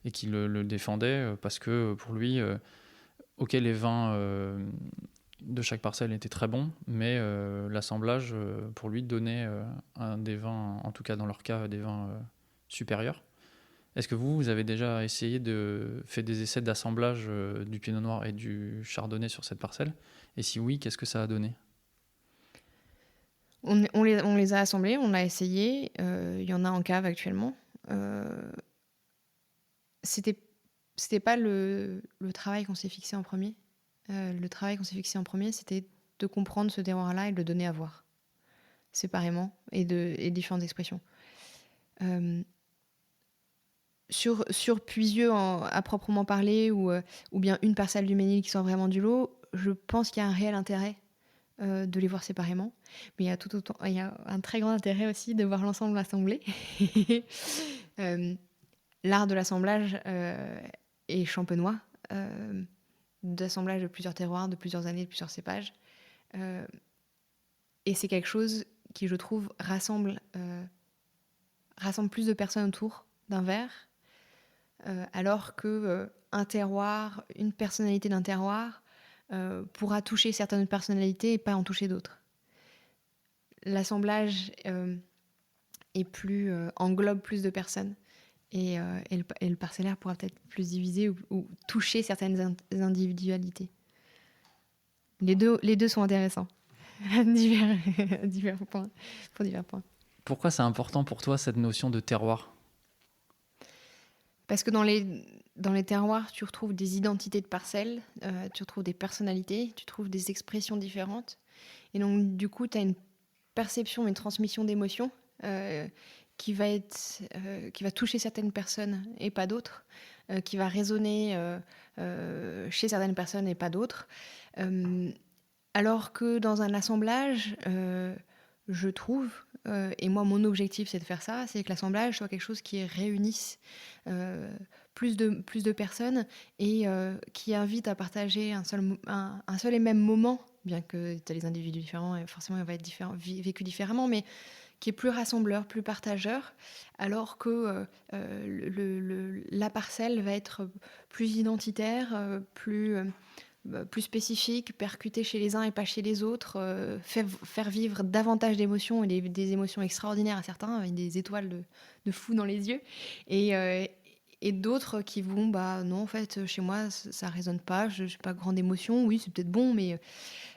et qu'il le défendait parce que pour lui, ok, les vins de chaque parcelle étaient très bons, mais l'assemblage, pour lui, donnait des vins, en tout cas dans leur cas, des vins supérieurs. Est-ce que vous avez déjà essayé de faire des essais d'assemblage du Pinot Noir et du Chardonnay sur cette parcelle? Et si oui, qu'est-ce que ça a donné? On les a assemblés, on l'a essayé. Il y en a en cave actuellement. C'était pas le travail qu'on s'est fixé en premier. Le travail qu'on s'est fixé en premier, c'était de comprendre ce terroir-là et de le donner à voir, séparément, et différentes expressions. Sur Puisieux à proprement parler, ou bien une parcelle du Ménil qui sort vraiment du lot, je pense qu'il y a un réel intérêt de les voir séparément. Mais il y a un très grand intérêt aussi de voir l'ensemble assemblé. L'art de l'assemblage est champenois, d'assemblage de plusieurs terroirs, de plusieurs années, de plusieurs cépages. Et c'est quelque chose qui, je trouve, rassemble plus de personnes autour d'un verre, alors que un terroir, une personnalité d'un terroir pourra toucher certaines personnalités et pas en toucher d'autres. L'assemblage englobe plus de personnes. Et le parcellaire pourra peut-être plus diviser ou toucher certaines individualités. Les deux sont intéressants. divers points, pour divers points. Pourquoi c'est important pour toi cette notion de terroir? Parce que dans les terroirs, tu retrouves des identités de parcelles, tu retrouves des personnalités, tu trouves des expressions différentes. Et donc, du coup, tu as une perception, une transmission d'émotions qui va toucher certaines personnes et pas d'autres, qui va résonner chez certaines personnes et pas d'autres. Alors que dans un assemblage, je trouve, et moi mon objectif c'est de faire ça, c'est que l'assemblage soit quelque chose qui réunisse plus de personnes et qui invite à partager un seul et même moment, bien que tu as les individus différents et forcément il va être vécu différemment, mais qui est plus rassembleur, plus partageur, alors que la parcelle va être plus identitaire, plus plus spécifiques, percutées chez les uns et pas chez les autres, faire vivre davantage d'émotions et des émotions extraordinaires à certains, avec des étoiles de fou dans les yeux. Et d'autres qui vont, bah non, en fait, chez moi, ça résonne pas, je n'ai pas grande émotion. Oui, c'est peut-être bon, mais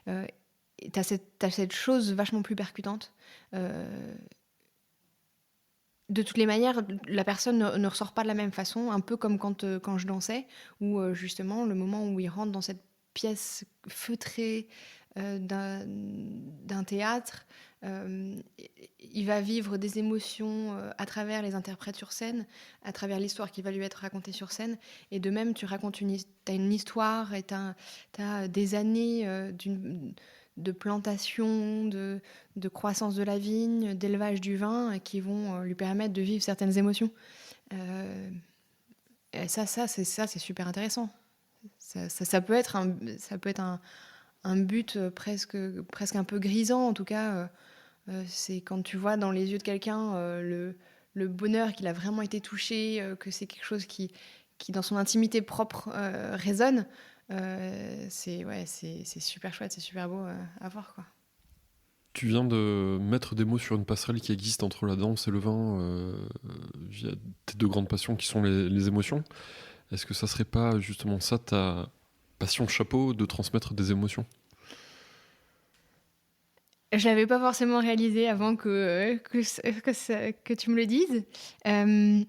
t'as cette chose vachement plus percutante. De toutes les manières, la personne ne ressort pas de la même façon, un peu comme quand je dansais, où justement, le moment où il rentre dans cette pièce feutrée d'un théâtre, il va vivre des émotions à travers les interprètes sur scène, à travers l'histoire qui va lui être racontée sur scène. Et de même, tu racontes t'as une histoire et t'as des années de plantation, de croissance de la vigne, d'élevage du vin, qui vont lui permettre de vivre certaines émotions. Et ça, c'est super intéressant. Ça peut être un but presque un peu grisant, en tout cas. C'est quand tu vois dans les yeux de quelqu'un le bonheur qu'il a vraiment été touché, que c'est quelque chose qui dans son intimité propre, résonne. C'est super chouette, c'est super beau à voir, quoi. Tu viens de mettre des mots sur une passerelle qui existe entre la danse et le vin via tes deux grandes passions qui sont les émotions. Est-ce que ça serait pas justement ça ta passion chapeau de transmettre des émotions? Je l'avais pas forcément réalisé avant que tu me le dises. Euh,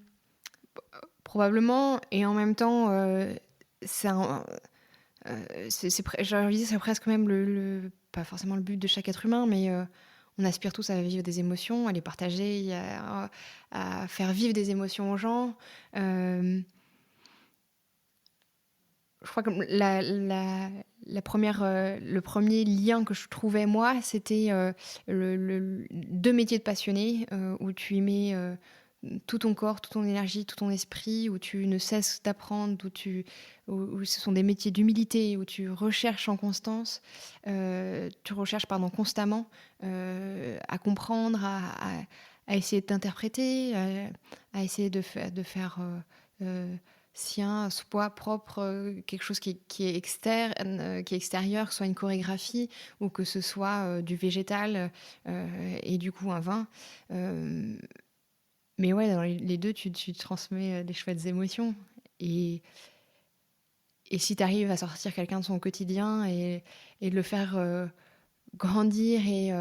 Probablement, et en même temps, c'est j'ai envie de dire, c'est presque même pas forcément le but de chaque être humain, mais on aspire tous à vivre des émotions, à les partager, à faire vivre des émotions aux gens. Euh, je crois que la première, le premier lien que je trouvais, moi, c'était deux métiers de passionné, où tu y mets tout ton corps, toute ton énergie, tout ton esprit, où tu ne cesses d'apprendre, où ce sont des métiers d'humilité, où tu recherches en constance, constamment à comprendre, à essayer d'interpréter, à essayer de faire sien, soi propre, quelque chose qui est externe, qui est extérieur, que ce soit une chorégraphie ou que ce soit du végétal et du coup un vin. Mais ouais, dans les deux, tu transmets des chouettes émotions. Et, et si tu arrives à sortir quelqu'un de son quotidien et de le faire grandir et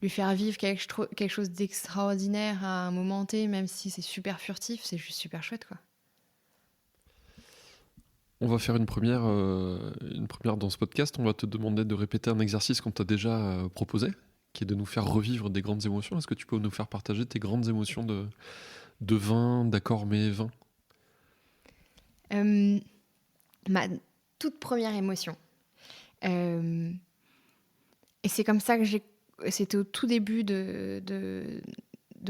lui faire vivre quelque chose d'extraordinaire à un moment T, même si c'est super furtif, c'est juste super chouette, quoi. On va faire une première dans ce podcast. On va te demander de répéter un exercice qu'on t'a déjà proposé, qui est de nous faire revivre des grandes émotions. Est-ce que tu peux nous faire partager tes grandes émotions de vin, d'accord, mais vin? Euh, Ma toute première émotion. Euh, et c'est comme ça que c'était au tout début de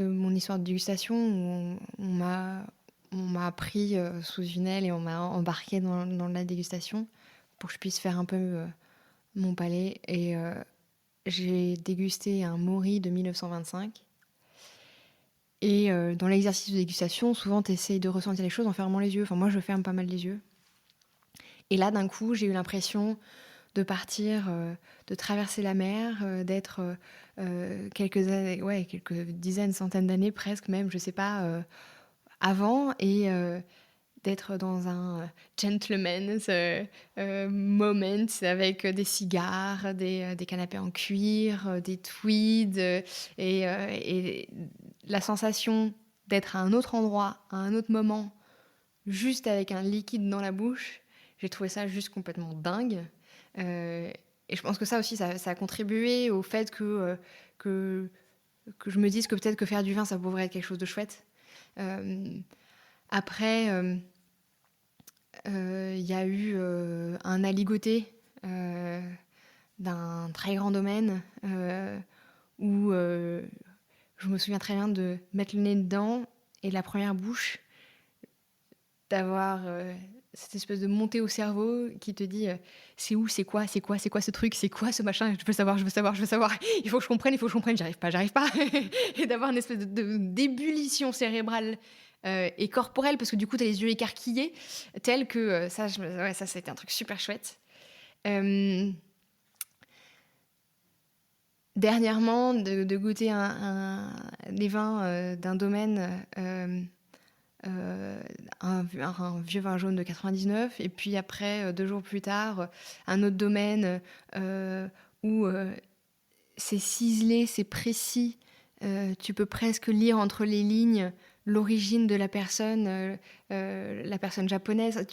mon histoire de dégustation, où on m'a pris sous une aile et on m'a embarqué dans la dégustation pour que je puisse faire un peu mon palais. Et j'ai dégusté un Maury de 1925. Et dans l'exercice de dégustation, souvent, tu essayes de ressentir les choses en fermant les yeux. Enfin, moi, je ferme pas mal les yeux. Et là, d'un coup, j'ai eu l'impression de partir, de traverser la mer, d'être quelques dizaines, centaines d'années presque même, je sais pas, avant, et d'être dans un gentleman's moment avec des cigares, des canapés en cuir, des tweeds, et la sensation d'être à un autre endroit, à un autre moment, juste avec un liquide dans la bouche. J'ai trouvé ça juste complètement dingue. Et je pense que ça aussi, ça a contribué au fait que je me dise que peut-être que faire du vin, ça pourrait être quelque chose de chouette. Après, y a eu un aligoté d'un très grand domaine où je me souviens très bien de mettre le nez dedans et la première bouche, d'avoir cette espèce de montée au cerveau qui te dit c'est où, c'est quoi ce truc, c'est quoi ce machin, je veux savoir, il faut que je comprenne, j'arrive pas. Et d'avoir une espèce d'ébullition cérébrale et corporelle, parce que du coup, tu as les yeux écarquillés, tel que ça c'était un truc super chouette. Euh, Dernièrement, de goûter des vins d'un domaine, un vieux vin jaune de 99, et puis après, 2 jours plus tard, un autre domaine où c'est ciselé, c'est précis, tu peux presque lire entre les lignes l'origine de la personne japonaise.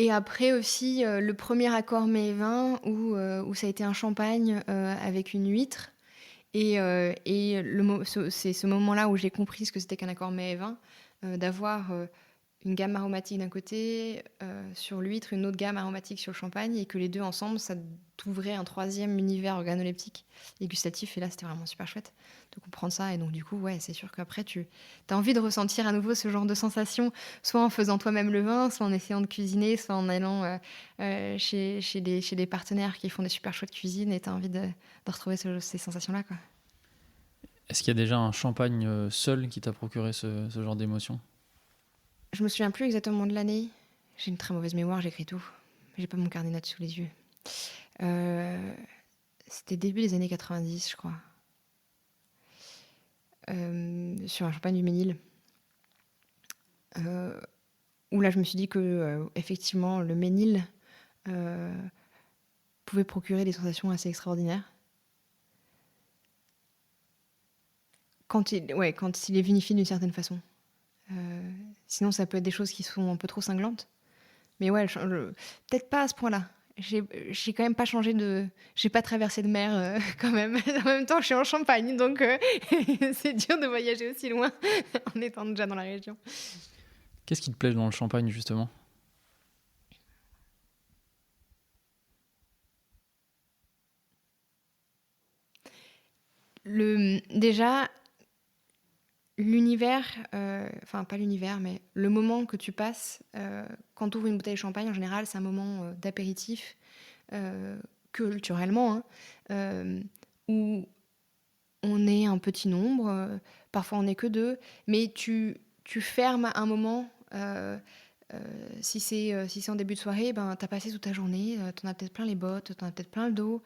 Et après aussi, le premier accord mets vin où ça a été un champagne avec une huître. C'est ce moment-là où j'ai compris ce que c'était qu'un accord mets vin, d'avoir une gamme aromatique d'un côté sur l'huître, une autre gamme aromatique sur le champagne, et que les deux ensemble, ça t'ouvrait un troisième univers organoleptique et gustatif. Et là, c'était vraiment super chouette de comprendre ça. Et donc, du coup, ouais, c'est sûr qu'après, tu as envie de ressentir à nouveau ce genre de sensation, soit en faisant toi-même le vin, soit en essayant de cuisiner, soit en allant chez des partenaires qui font des super chouettes cuisines, et tu as envie de retrouver ces sensations-là, quoi. Est-ce qu'il y a déjà un champagne seul qui t'a procuré ce genre d'émotion? Je me souviens plus exactement de l'année. J'ai une très mauvaise mémoire, j'écris tout. J'ai pas mon carnet de notes sous les yeux. C'était début des années 90, je crois. Sur un champagne du Ménil. Où là, je me suis dit que, effectivement, le Ménil pouvait procurer des sensations assez extraordinaires. Quand il est vinifié d'une certaine façon. Sinon, ça peut être des choses qui sont un peu trop cinglantes. Mais ouais, peut-être pas à ce point-là. J'ai quand même pas changé de... J'ai pas traversé de mer quand même. En même temps, je suis en Champagne, donc c'est dur de voyager aussi loin en étant déjà dans la région. Qu'est-ce qui te plaît dans le champagne, justement? Déjà, l'univers, enfin pas l'univers, mais le moment que tu passes quand tu ouvres une bouteille de champagne, en général, c'est un moment d'apéritif, culturellement, hein, où on est un petit nombre, parfois on n'est que deux, mais tu fermes un moment. Si c'est en début de soirée, ben, tu as passé toute ta journée, tu en as peut-être plein les bottes, tu en as peut-être plein le dos.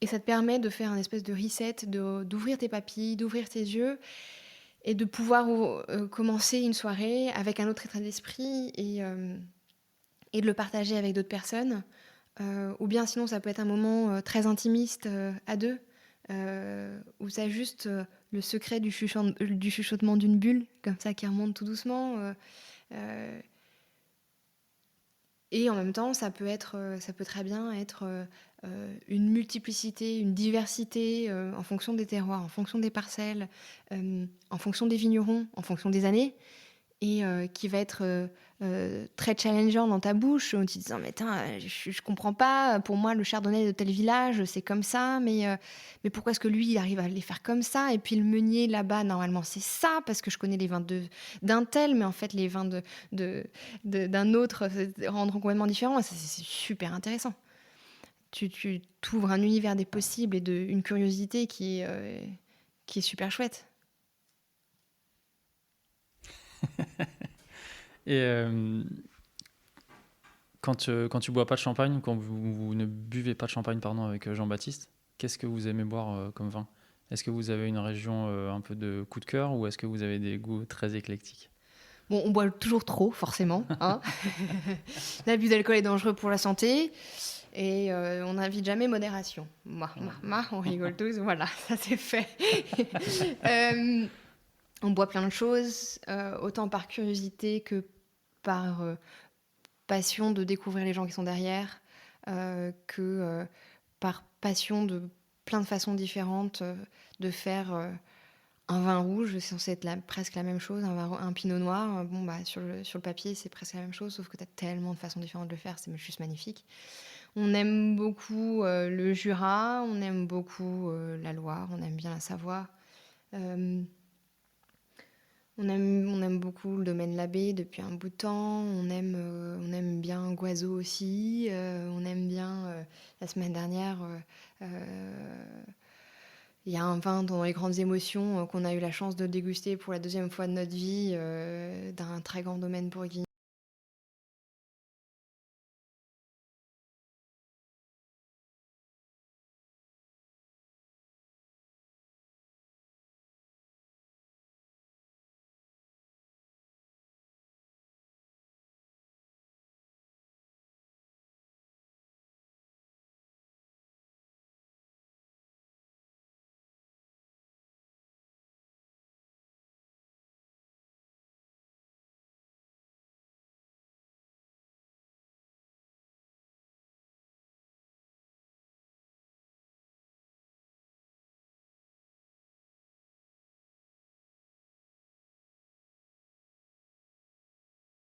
Et ça te permet de faire un espèce de reset, d'ouvrir tes papilles, d'ouvrir tes yeux, et de pouvoir commencer une soirée avec un autre état d'esprit, et de le partager avec d'autres personnes. Ou bien sinon, ça peut être un moment très intimiste à deux, où ça juste le secret du chuchotement d'une bulle, comme ça, qui remonte tout doucement. Et en même temps, ça peut très bien être une multiplicité, une diversité en fonction des terroirs, en fonction des parcelles, en fonction des vignerons, en fonction des années, et qui va être très challengeant dans ta bouche, en te disant mais je comprends pas, pour moi le chardonnay de tel village c'est comme ça, mais pourquoi est-ce que lui il arrive à les faire comme ça, et puis le meunier là-bas normalement c'est ça, parce que je connais les vins d'un tel, mais en fait les vins d'un autre rendront complètement différents. C'est super intéressant. Tu t'ouvres un univers des possibles et une curiosité qui est super chouette. Et quand tu bois pas de champagne, quand vous ne buvez pas de champagne, pardon, avec Jean-Baptiste, qu'est-ce que vous aimez boire comme vin? Est-ce que vous avez une région un peu de coup de cœur, ou est-ce que vous avez des goûts très éclectiques? Bon, on boit toujours trop, forcément, hein. L'abus d'alcool est dangereux pour la santé, et on n'invite jamais modération. On rigole tous, voilà, ça c'est fait. On boit plein de choses, autant par curiosité que par passion de découvrir les gens qui sont derrière, que par passion de plein de façons différentes de faire un vin rouge. C'est censé être presque la même chose, un pinot noir. Bon, bah, sur le papier, c'est presque la même chose, sauf que tu as tellement de façons différentes de le faire, c'est juste magnifique. On aime beaucoup le Jura, on aime beaucoup la Loire, on aime bien la Savoie. On aime beaucoup le domaine Labbé depuis un bout de temps. On aime bien Goiseau aussi. On aime bien, la semaine dernière, il y a un vin dans les grandes émotions qu'on a eu la chance de déguster pour la 2e fois de notre vie, d'un très grand domaine bourguignon.